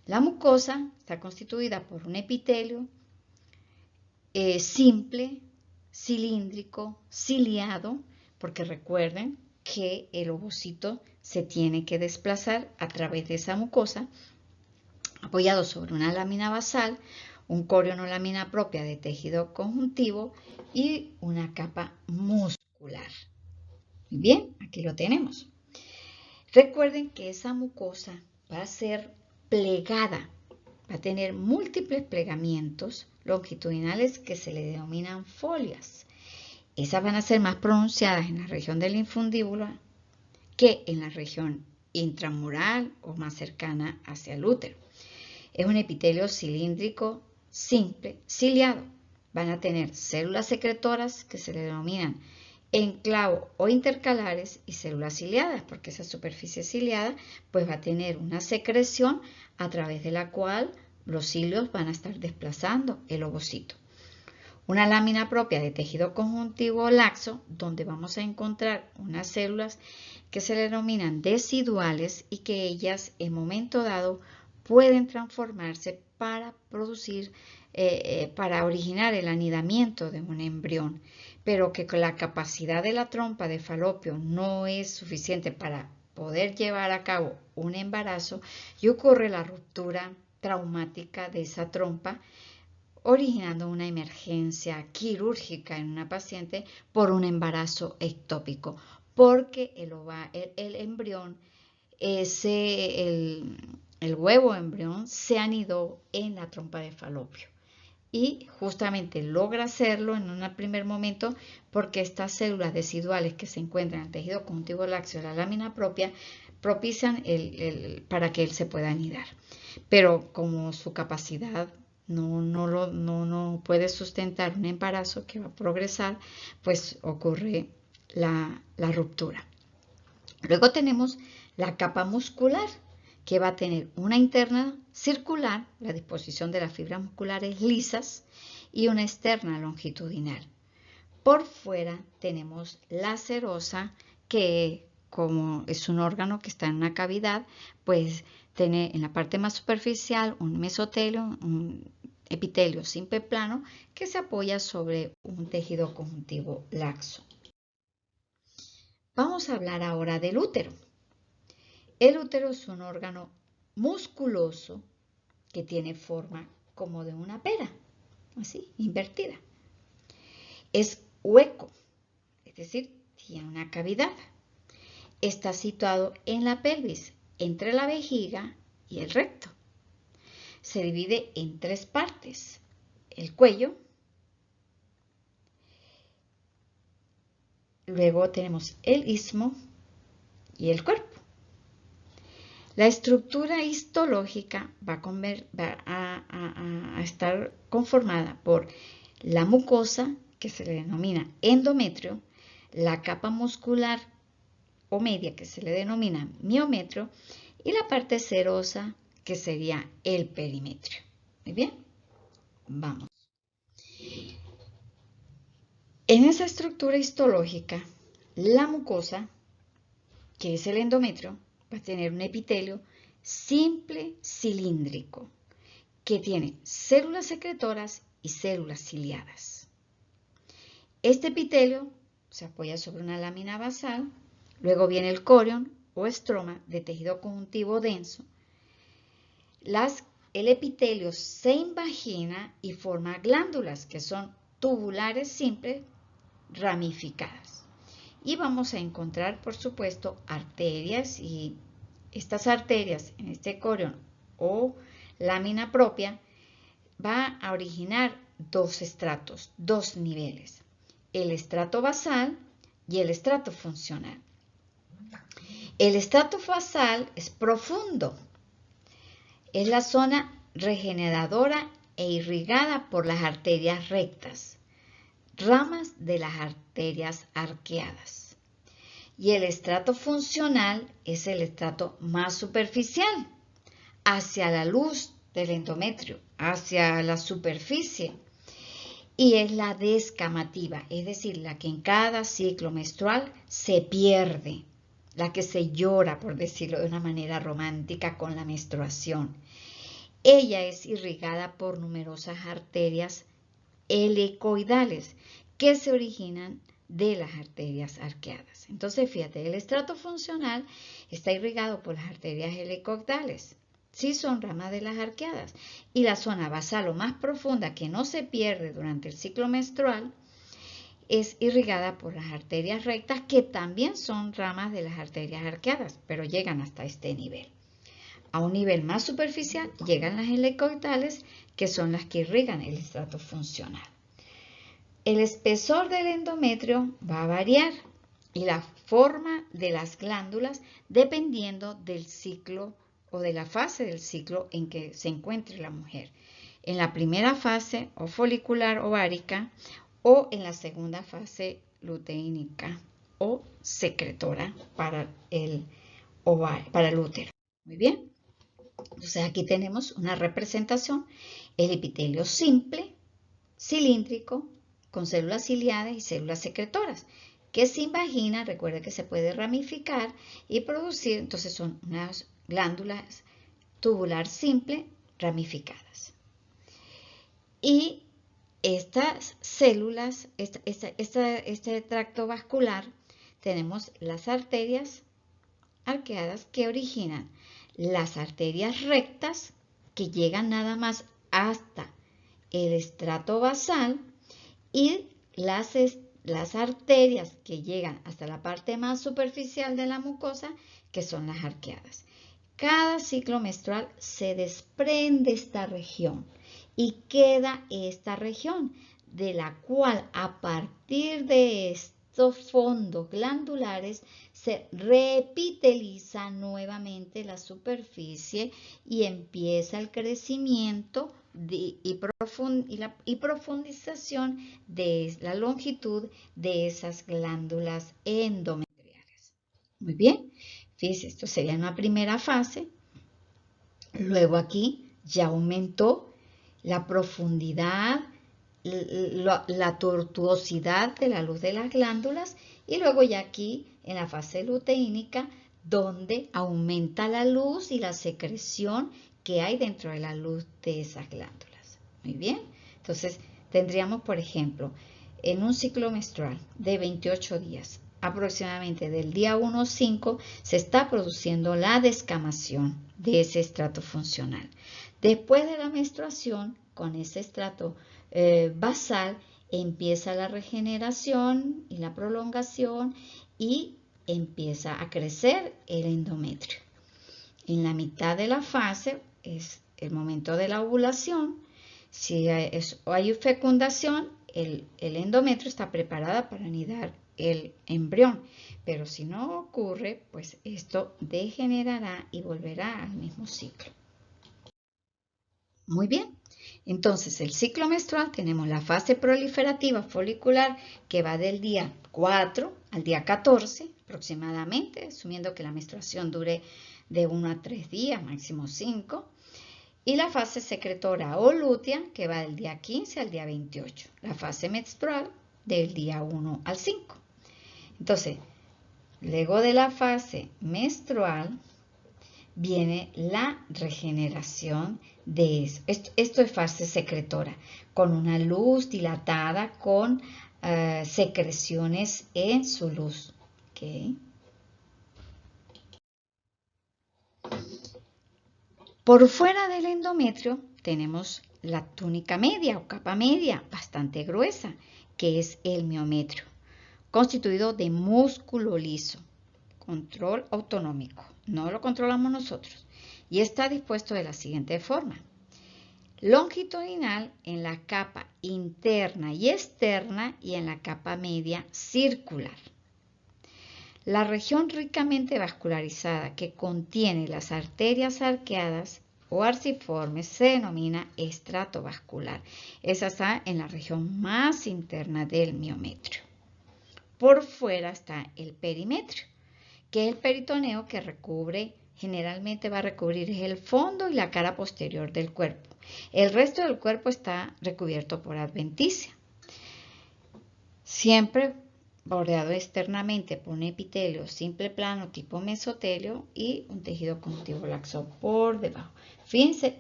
La mucosa está constituida por un epitelio simple, cilíndrico, ciliado, porque recuerden que el ovocito se tiene que desplazar a través de esa mucosa, apoyado sobre una lámina basal, un corión o lámina propia de tejido conjuntivo y una capa muscular. Muy bien, aquí lo tenemos. Recuerden que esa mucosa va a ser plegada, va a tener múltiples plegamientos longitudinales que se le denominan folias. Esas van a ser más pronunciadas en la región del infundíbulo que en la región intramural o más cercana hacia el útero. Es un epitelio cilíndrico simple, ciliado. Van a tener células secretoras que se le denominan enclavo o intercalares y células ciliadas, porque esa superficie ciliada pues va a tener una secreción a través de la cual los cilios van a estar desplazando el ovocito. una lámina propia de tejido conjuntivo laxo, donde vamos a encontrar unas células que se denominan deciduales y que ellas en momento dado pueden transformarse para producir, para originar el anidamiento de un embrión, pero que la capacidad de la trompa de Falopio no es suficiente para poder llevar a cabo un embarazo y ocurre la ruptura traumática de esa trompa, originando una emergencia quirúrgica en una paciente por un embarazo ectópico, porque el embrión, el huevo embrión se anidó en la trompa de Falopio. Y justamente logra hacerlo en un primer momento porque estas células deciduales que se encuentran en el tejido conjuntivo laxo de la lámina propia propician para que él se pueda anidar. Pero como su capacidad no puede sustentar un embarazo que va a progresar, pues ocurre la ruptura. Luego tenemos la capa muscular, que va a tener una interna circular, la disposición de las fibras musculares lisas, y una externa longitudinal. Por fuera tenemos la serosa, que como es un órgano que está en una cavidad, pues tiene en la parte más superficial un mesotelio, un epitelio simple plano que se apoya sobre un tejido conjuntivo laxo. Vamos a hablar ahora del útero. El útero es un órgano musculoso que tiene forma como de una pera, así, invertida. Es hueco, es decir, tiene una cavidad. Está situado en la pelvis, entre la vejiga y el recto. Se divide en tres partes: el cuello, luego tenemos el istmo y el cuerpo. La estructura histológica va a estar conformada por la mucosa, que se le denomina endometrio, la capa muscular o media, que se le denomina miometrio, y la parte serosa, que sería el perimetrio. Muy bien, vamos. En esa estructura histológica, la mucosa, que es el endometrio, va a tener un epitelio simple cilíndrico que tiene células secretoras y células ciliadas. Este epitelio se apoya sobre una lámina basal, luego viene el corion o estroma de tejido conjuntivo denso. El epitelio se invagina y forma glándulas que son tubulares simples ramificadas. Y vamos a encontrar, por supuesto, arterias, y estas arterias en este corion o lámina propia va a originar dos estratos, dos niveles: el estrato basal y el estrato funcional. El estrato basal es profundo, es la zona regeneradora e irrigada por las arterias rectas, ramas de las arterias arqueadas. Y el estrato funcional es el estrato más superficial, hacia la luz del endometrio, hacia la superficie, y es la descamativa, es decir, la que en cada ciclo menstrual se pierde, la que se llora, por decirlo de una manera romántica, con la menstruación. Ella es irrigada por numerosas arterias helicoidales que se originan de las arterias arqueadas. Entonces, fíjate, el estrato funcional está irrigado por las arterias helicoidales. Sí, son ramas de las arqueadas. Y la zona basal o más profunda, que no se pierde durante el ciclo menstrual, es irrigada por las arterias rectas, que también son ramas de las arterias arqueadas, pero llegan hasta este nivel. A un nivel más superficial llegan las helicoidales, que son las que irrigan el estrato funcional. El espesor del endometrio va a variar y la forma de las glándulas dependiendo del ciclo o de la fase del ciclo en que se encuentre la mujer. En la primera fase o folicular ovárica, o en la segunda fase luteínica o secretora para el útero. Muy bien. Entonces aquí tenemos una representación: el epitelio simple, cilíndrico, con células ciliadas y células secretoras, que sin vagina, recuerde que se puede ramificar y producir, entonces son unas glándulas tubular simple ramificadas. Y estas células, este tracto vascular, tenemos las arterias arqueadas que originan las arterias rectas que llegan nada más hasta el estrato basal y las arterias que llegan hasta la parte más superficial de la mucosa, que son las arqueadas. Cada ciclo menstrual se desprende esta región y queda esta región, de la cual a partir de estos fondos glandulares se repiteliza nuevamente la superficie y empieza el crecimiento y profundización de la longitud de esas glándulas endometriales. Muy bien, fíjense, esto sería una primera fase. Luego aquí ya aumentó la profundidad, la tortuosidad de la luz de las glándulas, y luego ya aquí en la fase luteínica, donde aumenta la luz y la secreción que hay dentro de la luz de esas glándulas. Muy bien, entonces tendríamos, por ejemplo, en un ciclo menstrual de 28 días, aproximadamente del día 1 al 5, se está produciendo la descamación de ese estrato funcional. Después de la menstruación, con ese estrato basal, empieza la regeneración y la prolongación y empieza a crecer el endometrio. En la mitad de la fase es el momento de la ovulación. Si hay fecundación, el endometrio está preparado para anidar el embrión, pero si no ocurre, pues esto degenerará y volverá al mismo ciclo. Muy bien, entonces el ciclo menstrual tenemos la fase proliferativa folicular, que va del día 4 al día 14 aproximadamente, asumiendo que la menstruación dure de 1 a 3 días, máximo 5. Y la fase secretora o lútea, que va del día 15 al día 28. La fase menstrual del día 1 al 5. Entonces, luego de la fase menstrual viene la regeneración de eso. Esto es fase secretora, con una luz dilatada, con secreciones en su luz. ¿Okay? Por fuera del endometrio tenemos la túnica media o capa media bastante gruesa, que es el miometrio, constituido de músculo liso, control autonómico, no lo controlamos nosotros, y está dispuesto de la siguiente forma: longitudinal en la capa interna y externa y en la capa media circular. La región ricamente vascularizada que contiene las arterias arqueadas o arciformes se denomina estrato vascular. Esa está en la región más interna del miometrio. Por fuera está el perimetrio, que es el peritoneo que generalmente va a recubrir el fondo y la cara posterior del cuerpo. El resto del cuerpo está recubierto por adventicia. Siempre bordeado externamente por un epitelio simple plano tipo mesotelio y un tejido conjuntivo laxo por debajo. Fíjense,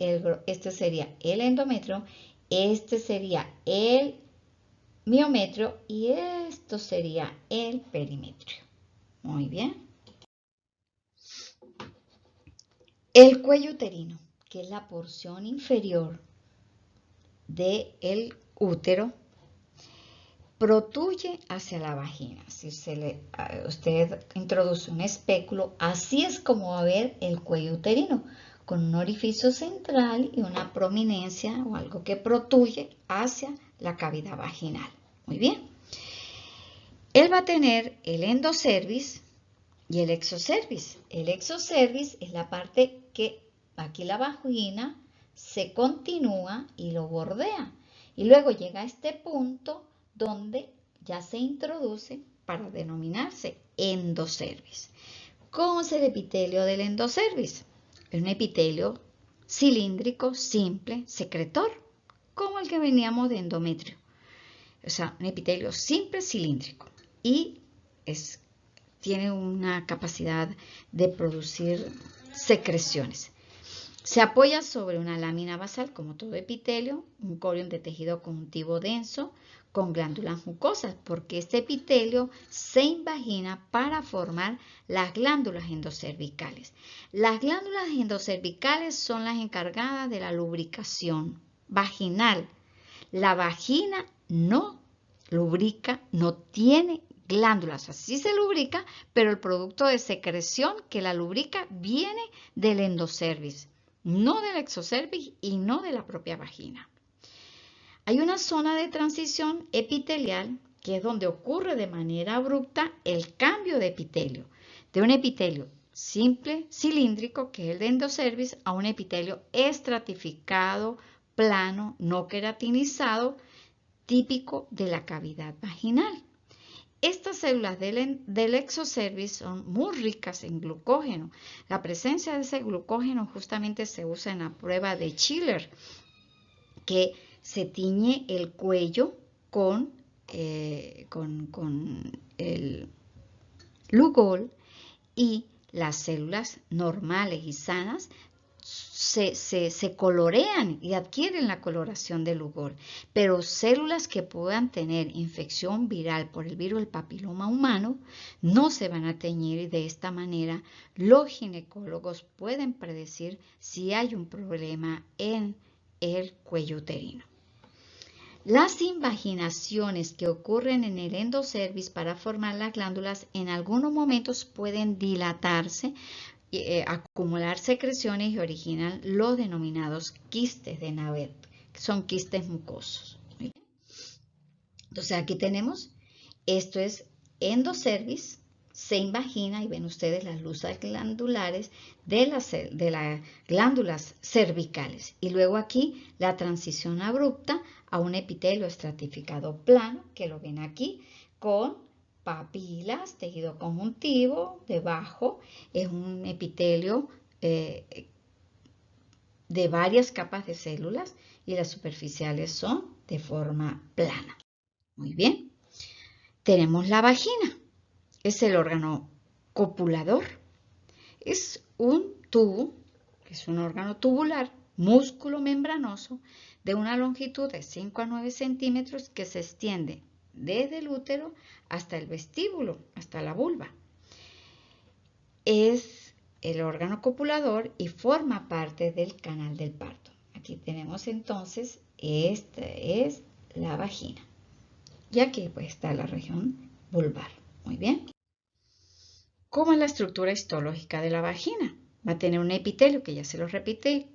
este sería el endometrio, este sería el miometrio y esto sería el perimetrio. Muy bien. El cuello uterino, que es la porción inferior del útero, protruye hacia la vagina. Si usted introduce un espéculo, así es como va a ver el cuello uterino, con un orificio central y una prominencia o algo que protruye hacia la cavidad vaginal. Muy bien. Él va a tener el endocervix y el exocervix. El exocervix es la parte que aquí la vagina se continúa y lo bordea. Y luego llega a este punto donde ya se introduce para denominarse endocervix. ¿Cómo es el epitelio del endocervix? Es un epitelio cilíndrico, simple, secretor, como el que veníamos de endometrio. o sea, un epitelio simple cilíndrico y tiene una capacidad de producir secreciones. Se apoya sobre una lámina basal, como todo epitelio, un corion de tejido conjuntivo denso con glándulas mucosas, porque este epitelio se invagina para formar las glándulas endocervicales. Las glándulas endocervicales son las encargadas de la lubricación vaginal. La vagina no lubrica, no tiene glándulas, así se lubrica, pero el producto de secreción que la lubrica viene del endocervix, no del exocervix y no de la propia vagina. Hay una zona de transición epitelial que es donde ocurre de manera abrupta el cambio de epitelio, de un epitelio simple, cilíndrico, que es el de endocervix, a un epitelio estratificado, plano, no queratinizado, típico de la cavidad vaginal. Estas células del exocervix son muy ricas en glucógeno. La presencia de ese glucógeno justamente se usa en la prueba de Schiller, que se tiñe el cuello con el Lugol y las células normales y sanas se colorean y adquieren la coloración del Lugol, pero células que puedan tener infección viral por el virus del papiloma humano no se van a teñir y de esta manera los ginecólogos pueden predecir si hay un problema en el cuello uterino. Las invaginaciones que ocurren en el endocervix para formar las glándulas en algunos momentos pueden dilatarse, acumular secreciones y originan los denominados quistes de Navet, que son quistes mucosos. Entonces aquí tenemos, esto es endocervix, se invagina y ven ustedes las luces glandulares de las glándulas cervicales. Y luego aquí la transición abrupta a un epitelio estratificado plano, que lo ven aquí, con papilas, tejido conjuntivo, debajo es un epitelio de varias capas de células y las superficiales son de forma plana. Muy bien. Tenemos la vagina. Es el órgano copulador. Es un tubo, es un órgano tubular, músculo membranoso, de una longitud de 5 a 9 centímetros que se extiende desde el útero hasta el vestíbulo, hasta la vulva. Es el órgano copulador y forma parte del canal del parto. Aquí tenemos entonces, esta es la vagina. Y aquí pues está la región vulvar. Muy bien. ¿Cómo es la estructura histológica de la vagina? Va a tener un epitelio, que ya se los repetí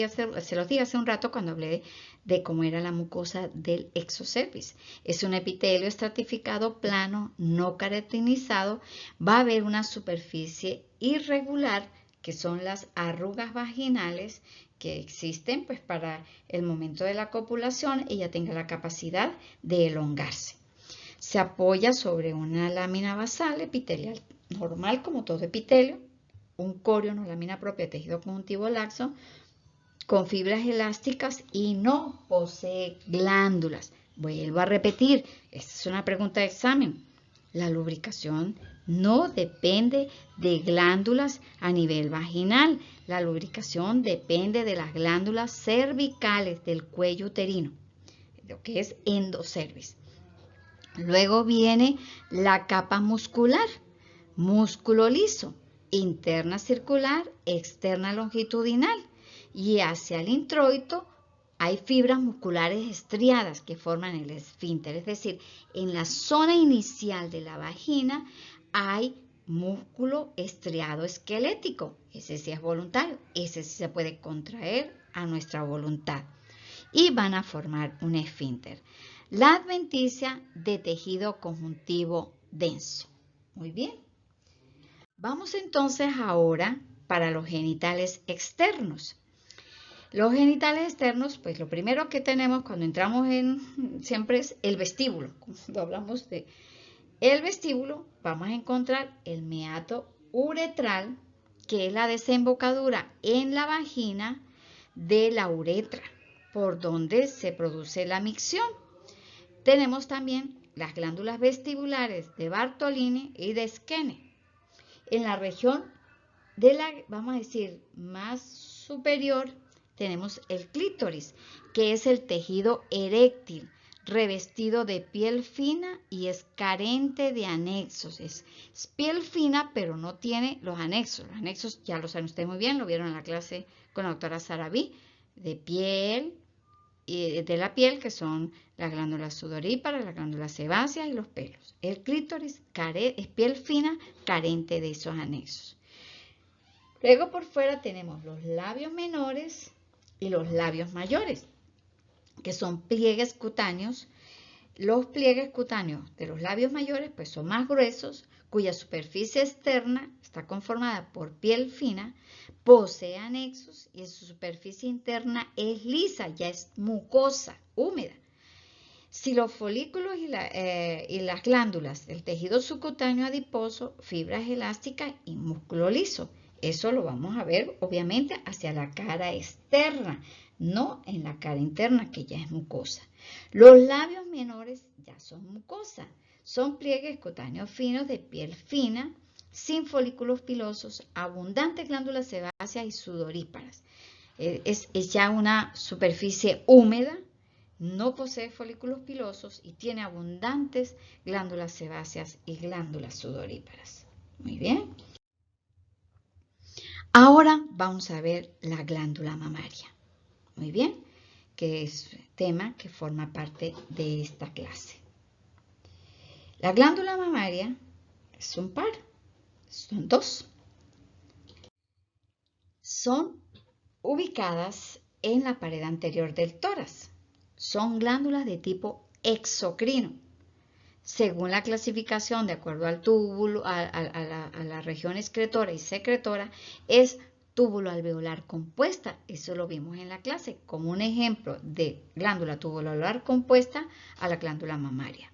hace un rato cuando hablé de cómo era la mucosa del exocervix. Es un epitelio estratificado plano, no queratinizado. Va a haber una superficie irregular, que son las arrugas vaginales que existen pues, para el momento de la copulación. Ella tenga la capacidad de elongarse. Se apoya sobre una lámina basal epitelial normal, como todo epitelio, un corion o lámina propia de tejido conjuntivo laxo, con fibras elásticas y no posee glándulas. Vuelvo a repetir, esta es una pregunta de examen. La lubricación no depende de glándulas a nivel vaginal. La lubricación depende de las glándulas cervicales del cuello uterino, lo que es endocervix. Luego viene la capa muscular, músculo liso, interna circular, externa longitudinal, y hacia el introito hay fibras musculares estriadas que forman el esfínter, es decir, en la zona inicial de la vagina hay músculo estriado esquelético, ese sí es voluntario, ese sí se puede contraer a nuestra voluntad y van a formar un esfínter. La adventicia de tejido conjuntivo denso. Muy bien. Vamos entonces ahora para los genitales externos. Los genitales externos, pues lo primero que tenemos cuando entramos siempre es el vestíbulo. Cuando hablamos de el vestíbulo, vamos a encontrar el meato uretral, que es la desembocadura en la vagina de la uretra, por donde se produce la micción. Tenemos también las glándulas vestibulares de Bartolini y de Skene. En la región de la, vamos a decir, más superior, tenemos el clítoris, que es el tejido eréctil, revestido de piel fina y es carente de anexos. Es piel fina, pero no tiene los anexos. Los anexos ya lo saben ustedes muy bien, lo vieron en la clase con la doctora Sarabí, de piel, y de la piel, que son las glándulas sudoríparas, las glándulas sebáceas y los pelos. El clítoris es piel fina, carente de esos anexos. Luego por fuera tenemos los labios menores y los labios mayores, que son pliegues cutáneos. Los pliegues cutáneos de los labios mayores pues son más gruesos, cuya superficie externa está conformada por piel fina, posee anexos y su superficie interna es lisa, ya es mucosa, húmeda. Si los folículos y las glándulas del tejido subcutáneo adiposo, fibras elásticas y músculo liso. Eso lo vamos a ver obviamente hacia la cara externa, no en la cara interna que ya es mucosa. Los labios menores ya son mucosa, son pliegues cutáneos finos de piel fina, sin folículos pilosos, abundantes glándulas sebáceas y sudoríparas. Es ya una superficie húmeda, no posee folículos pilosos y tiene abundantes glándulas sebáceas y glándulas sudoríparas. Muy bien. Ahora vamos a ver la glándula mamaria. Muy bien, que es tema que forma parte de esta clase. La glándula mamaria es un par, son dos. Son ubicadas en la pared anterior del tórax. Son glándulas de tipo exocrino. Según la clasificación, de acuerdo al túbulo, a la región excretora y secretora, es túbulo alveolar compuesta. Eso lo vimos en la clase como un ejemplo de glándula túbulo alveolar compuesta a la glándula mamaria.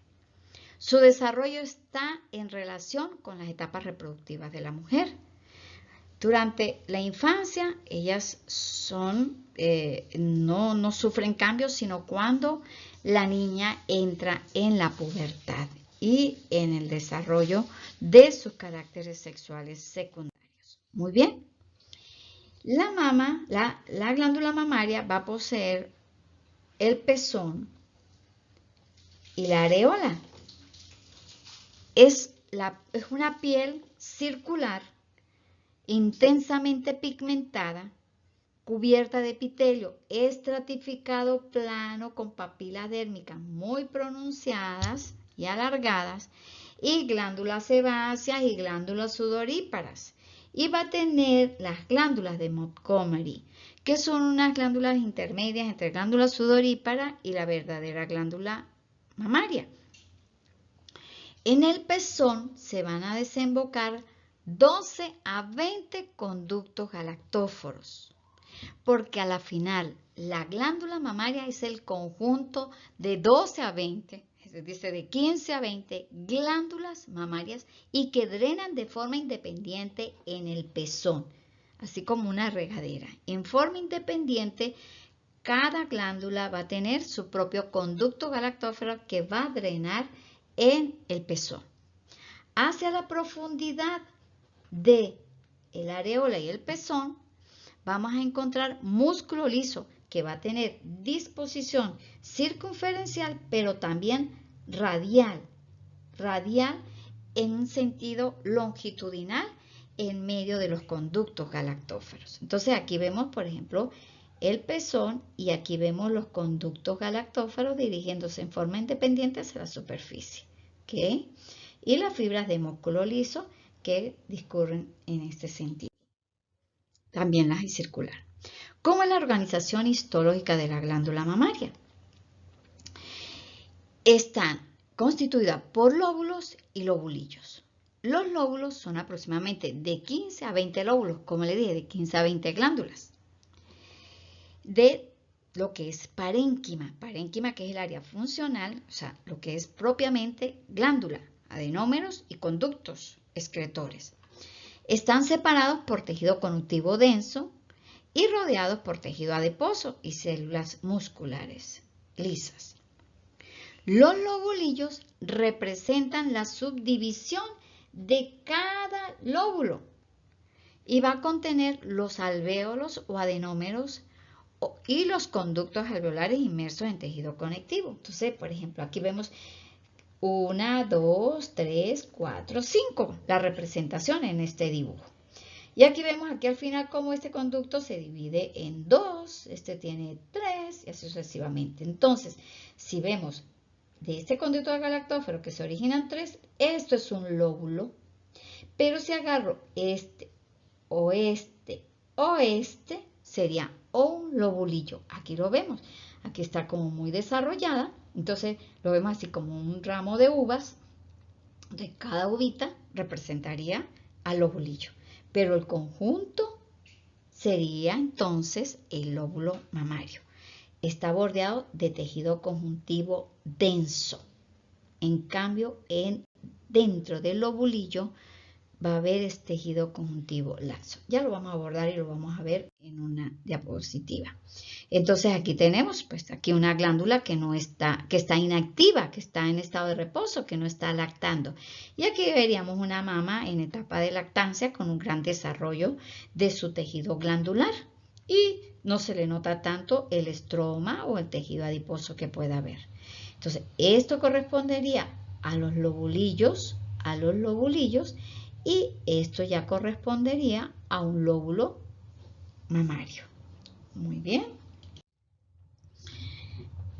Su desarrollo está en relación con las etapas reproductivas de la mujer. Durante la infancia, ellas no sufren cambios, sino cuando la niña entra en la pubertad y en el desarrollo de sus caracteres sexuales secundarios. Muy bien. La glándula mamaria va a poseer el pezón y la areola. Es una piel circular intensamente pigmentada, cubierta de epitelio estratificado plano con papilas dérmicas muy pronunciadas y alargadas y glándulas sebáceas y glándulas sudoríparas. Y va a tener las glándulas de Montgomery, que son unas glándulas intermedias entre glándula sudorípara y la verdadera glándula mamaria. En el pezón se van a desembocar 12 a 20 conductos galactóforos, porque a la final la glándula mamaria es el conjunto de 12 a 20, es decir, de 15 a 20 glándulas mamarias y que drenan de forma independiente en el pezón, así como una regadera. En forma independiente, cada glándula va a tener su propio conducto galactóforo que va a drenar en el pezón. Hacia la profundidad de el areola y el pezón, vamos a encontrar músculo liso que va a tener disposición circunferencial, pero también radial en un sentido longitudinal en medio de los conductos galactóferos. Entonces aquí vemos, por ejemplo, el pezón y aquí vemos los conductos galactóferos dirigiéndose en forma independiente hacia la superficie. ¿Okay? Y las fibras de músculo liso que discurren en este sentido. También las hay circular. ¿Cómo es la organización histológica de la glándula mamaria? Están constituidas por lóbulos y lobulillos. Los lóbulos son aproximadamente de 15 a 20 lóbulos, como le dije, de 15 a 20 glándulas. De lo que es parénquima, que es el área funcional, o sea, lo que es propiamente glándula, adenómeros y conductos excretores. Están separados por tejido conductivo denso y rodeados por tejido adiposo y células musculares lisas. Los lobulillos representan la subdivisión de cada lóbulo y va a contener los alvéolos o adenómeros y los conductos alveolares inmersos en tejido conectivo. Entonces, por ejemplo, aquí vemos 1, 2, 3, 4, 5, la representación en este dibujo. Y aquí vemos aquí al final cómo este conducto se divide en 2, este tiene 3 y así sucesivamente. Entonces, si vemos de este conducto de galactófero que se originan 3, esto es un lóbulo. Pero si agarro este o este o este, sería un lobulillo. Aquí lo vemos. Aquí está como muy desarrollada. Entonces lo vemos así como un ramo de uvas. De cada uvita representaría al lobulillo. Pero el conjunto sería entonces el lóbulo mamario. Está bordeado de tejido conjuntivo denso. En cambio, dentro del lobulillo va a haber este tejido conjuntivo laxo. Ya lo vamos a abordar y lo vamos a ver en una diapositiva. Entonces aquí tenemos pues aquí una glándula que está inactiva, que está en estado de reposo, que no está lactando. Y aquí veríamos una mama en etapa de lactancia con un gran desarrollo de su tejido glandular. Y no se le nota tanto el estroma o el tejido adiposo que pueda haber. Entonces, esto correspondería a los lobulillos, y esto ya correspondería a un lóbulo mamario. Muy bien.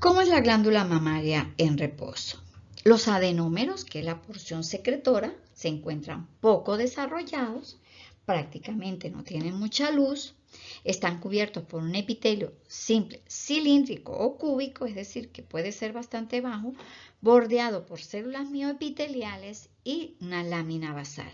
¿Cómo es la glándula mamaria en reposo? Los adenómeros, que es la porción secretora, se encuentran poco desarrollados, prácticamente no tienen mucha luz, están cubiertos por un epitelio simple, cilíndrico o cúbico, es decir, que puede ser bastante bajo, bordeado por células mioepiteliales y una lámina basal.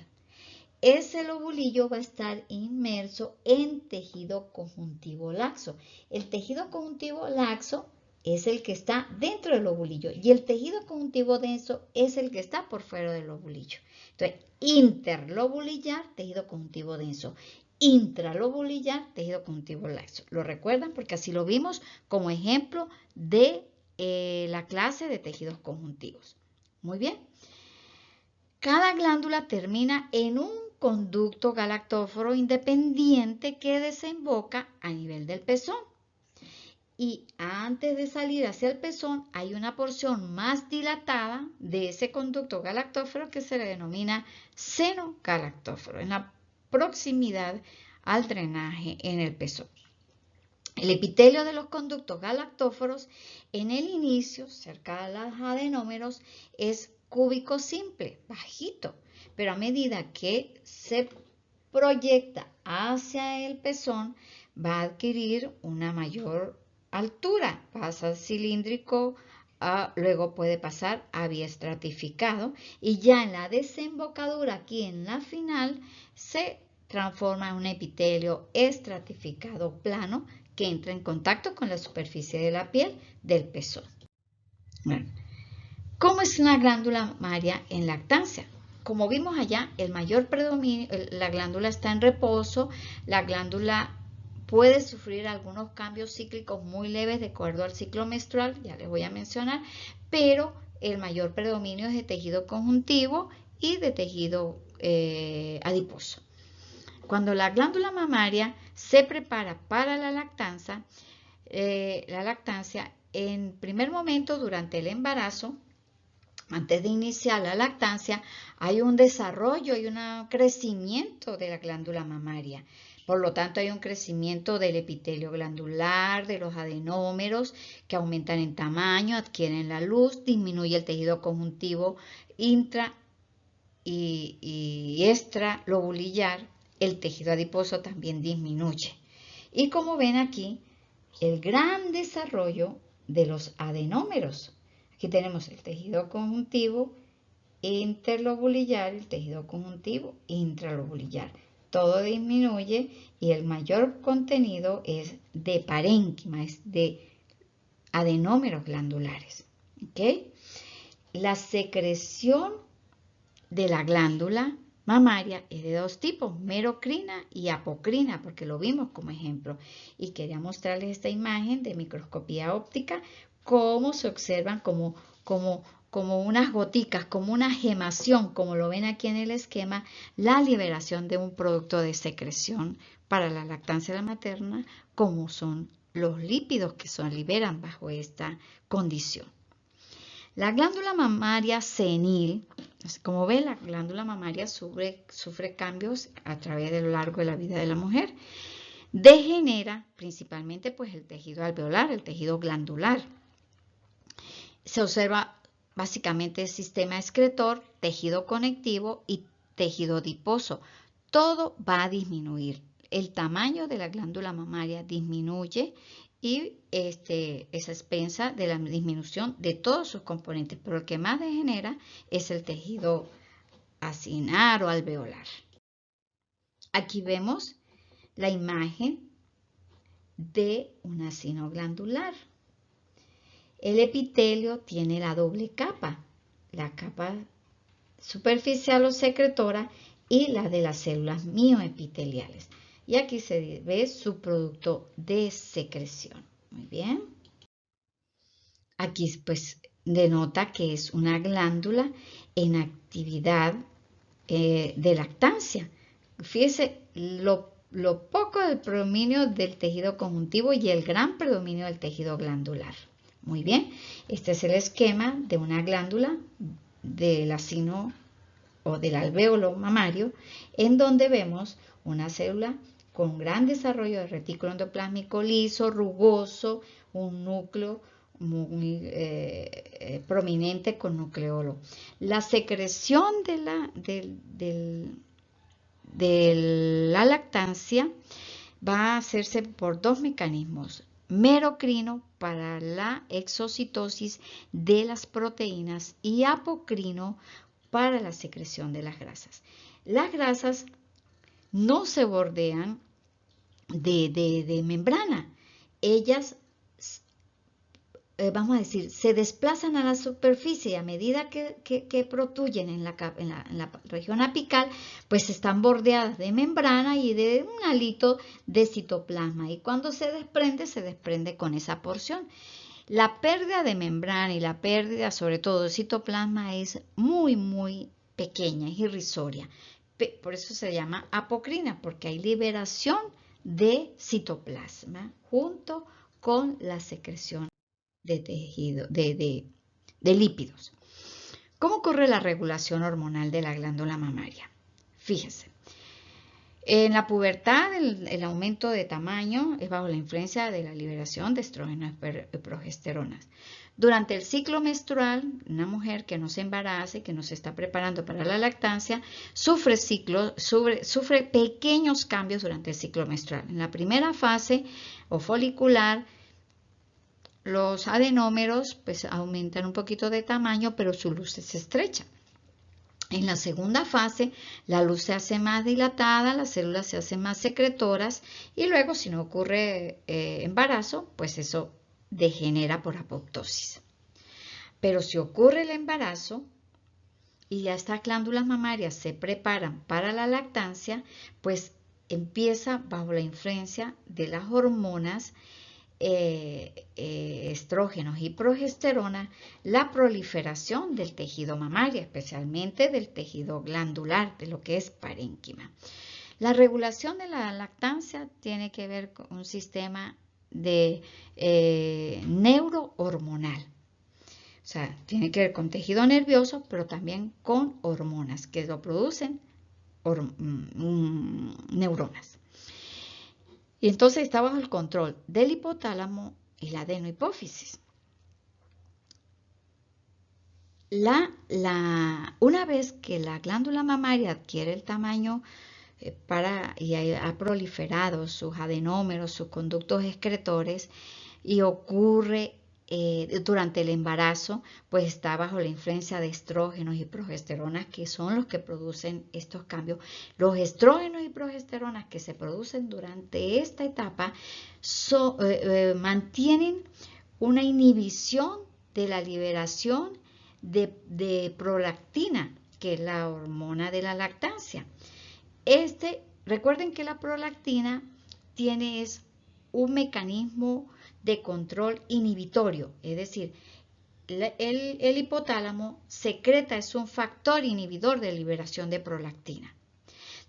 Ese lobulillo va a estar inmerso en tejido conjuntivo laxo. El tejido conjuntivo laxo es el que está dentro del lobulillo y el tejido conjuntivo denso es el que está por fuera del lobulillo. Entonces, interlobulillar, tejido conjuntivo denso. Intralobulillar, tejido conjuntivo laxo. ¿Lo recuerdan? Porque así lo vimos como ejemplo de la clase de tejidos conjuntivos. Muy bien. Cada glándula termina en un conducto galactóforo independiente que desemboca a nivel del pezón. Y antes de salir hacia el pezón hay una porción más dilatada de ese conducto galactóforo que se le denomina seno galactóforo, en la proximidad al drenaje en el pezón. El epitelio de los conductos galactóforos en el inicio, cerca de los adenómeros, es cúbico simple, bajito, pero a medida que se proyecta hacia el pezón va a adquirir una mayor altura, pasa cilíndrico, luego puede pasar a biestratificado y ya en la desembocadura aquí en la final se transforma en un epitelio estratificado plano que entra en contacto con la superficie de la piel del pezón. Bueno, ¿cómo es una glándula mamaria en lactancia? Como vimos allá, el mayor predominio, la glándula está en reposo, la glándula puede sufrir algunos cambios cíclicos muy leves de acuerdo al ciclo menstrual, ya les voy a mencionar, pero el mayor predominio es de tejido conjuntivo y de tejido adiposo. Cuando la glándula mamaria se prepara para la lactancia, en primer momento durante el embarazo, antes de iniciar la lactancia, hay un desarrollo y un crecimiento de la glándula mamaria. Por lo tanto, hay un crecimiento del epitelio glandular, de los adenómeros, que aumentan en tamaño, adquieren la luz, disminuye el tejido conjuntivo intra y extralobulillar, el tejido adiposo también disminuye. Y como ven aquí, el gran desarrollo de los adenómeros. Aquí tenemos el tejido conjuntivo interlobulillar, el tejido conjuntivo intralobulillar. Todo disminuye y el mayor contenido es de parénquima, es de adenómeros glandulares. ¿Okay? La secreción de la glándula mamaria es de dos tipos, merocrina y apocrina, porque lo vimos como ejemplo. Y quería mostrarles esta imagen de microscopía óptica, cómo se observan como como unas goticas, como una gemación, como lo ven aquí en el esquema, la liberación de un producto de secreción para la lactancia materna, como son los lípidos que se liberan bajo esta condición. La glándula mamaria senil, como ven, la glándula mamaria sufre cambios a través de lo largo de la vida de la mujer. Degenera principalmente pues el tejido alveolar, el tejido glandular. Se observa básicamente el sistema excretor, tejido conectivo y tejido adiposo. Todo va a disminuir. El tamaño de la glándula mamaria disminuye y es a expensa de la disminución de todos sus componentes, pero el que más degenera es el tejido acinar o alveolar. Aquí vemos la imagen de un acino glandular. El epitelio tiene la doble capa, la capa superficial o secretora y la de las células mioepiteliales. Y aquí se ve su producto de secreción. Muy bien. Aquí pues denota que es una glándula en actividad de lactancia. Fíjese lo poco del predominio del tejido conjuntivo y el gran predominio del tejido glandular. Muy bien, este es el esquema de una glándula del acino o del alvéolo mamario, en donde vemos una célula con gran desarrollo de retículo endoplásmico liso, rugoso, un núcleo muy prominente con nucleolo. La secreción de la lactancia va a hacerse por dos mecanismos: merocrino para la exocitosis de las proteínas y apocrino para la secreción de las grasas. Las grasas no se bordean de membrana. Ellas, vamos a decir, se desplazan a la superficie y a medida que protruyen en la región apical, pues están bordeadas de membrana y de un halito de citoplasma. Y cuando se desprende con esa porción. La pérdida de membrana y la pérdida, sobre todo, de citoplasma es muy, muy pequeña, es irrisoria. Por eso se llama apocrina, porque hay liberación de citoplasma junto con la secreción de tejido, de lípidos. ¿Cómo ocurre la regulación hormonal de la glándula mamaria? Fíjese. En la pubertad, el aumento de tamaño es bajo la influencia de la liberación de estrógenos y progesteronas. Durante el ciclo menstrual, una mujer que no se embaraza y que no se está preparando para la lactancia, sufre pequeños cambios durante el ciclo menstrual. En la primera fase o folicular, los adenómeros pues, aumentan un poquito de tamaño, pero su luz se estrecha. En la segunda fase, la luz se hace más dilatada, las células se hacen más secretoras y luego, si no ocurre embarazo, pues eso degenera por apoptosis. Pero si ocurre el embarazo y ya estas glándulas mamarias se preparan para la lactancia, pues empieza bajo la influencia de las hormonas estrógenos y progesterona, la proliferación del tejido mamario, especialmente del tejido glandular, de lo que es parénquima. La regulación de la lactancia tiene que ver con un sistema de neurohormonal. O sea, tiene que ver con tejido nervioso, pero también con hormonas que lo producen neuronas. Y entonces está bajo el control del hipotálamo y la adenohipófisis. Una vez que la glándula mamaria adquiere el tamaño y ha proliferado sus adenómeros, sus conductos excretores, y ocurre durante el embarazo, pues está bajo la influencia de estrógenos y progesteronas, que son los que producen estos cambios. Los estrógenos y progesteronas que se producen durante esta etapa mantienen una inhibición de la liberación de prolactina, que es la hormona de la lactancia. Recuerden que la prolactina es un mecanismo de control inhibitorio, es decir, el hipotálamo secreta, es un factor inhibidor de liberación de prolactina.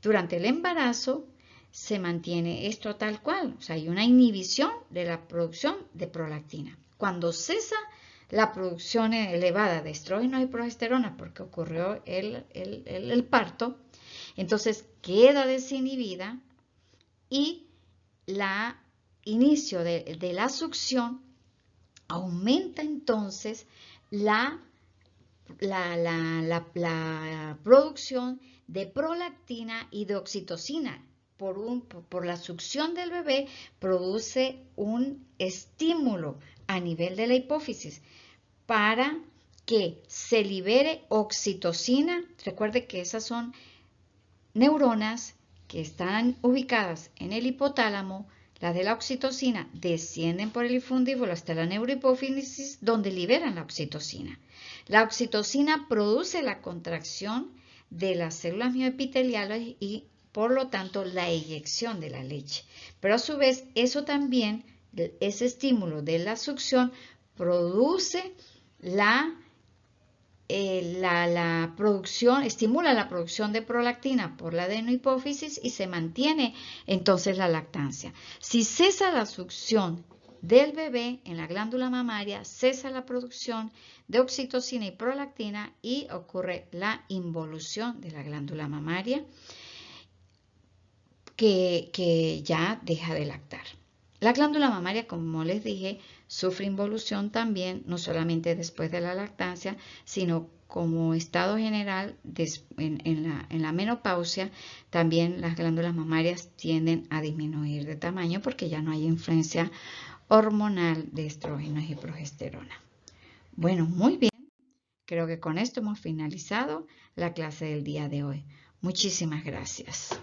Durante el embarazo se mantiene esto tal cual, o sea, hay una inhibición de la producción de prolactina. Cuando cesa la producción elevada de estrógenos y progesterona porque ocurrió el parto, entonces queda desinhibida y la inicio de la succión aumenta entonces la producción de prolactina y de oxitocina. Por la succión del bebé produce un estímulo a nivel de la hipófisis para que se libere oxitocina. Recuerde que esas son neuronas que están ubicadas en el hipotálamo. Las de la oxitocina descienden por el infundíbulo hasta la neurohipófisis, donde liberan la oxitocina. La oxitocina produce la contracción de las células mioepiteliales y, por lo tanto, la eyección de la leche. Pero a su vez, eso también, ese estímulo de la succión, produce la producción, estimula la producción de prolactina por la adenohipófisis y se mantiene entonces la lactancia. Si cesa la succión del bebé en la glándula mamaria, cesa la producción de oxitocina y prolactina y ocurre la involución de la glándula mamaria que ya deja de lactar. La glándula mamaria, como les dije, sufre involución también, no solamente después de la lactancia, sino como estado general en la menopausia. También las glándulas mamarias tienden a disminuir de tamaño porque ya no hay influencia hormonal de estrógenos y progesterona. Bueno, muy bien. Creo que con esto hemos finalizado la clase del día de hoy. Muchísimas gracias.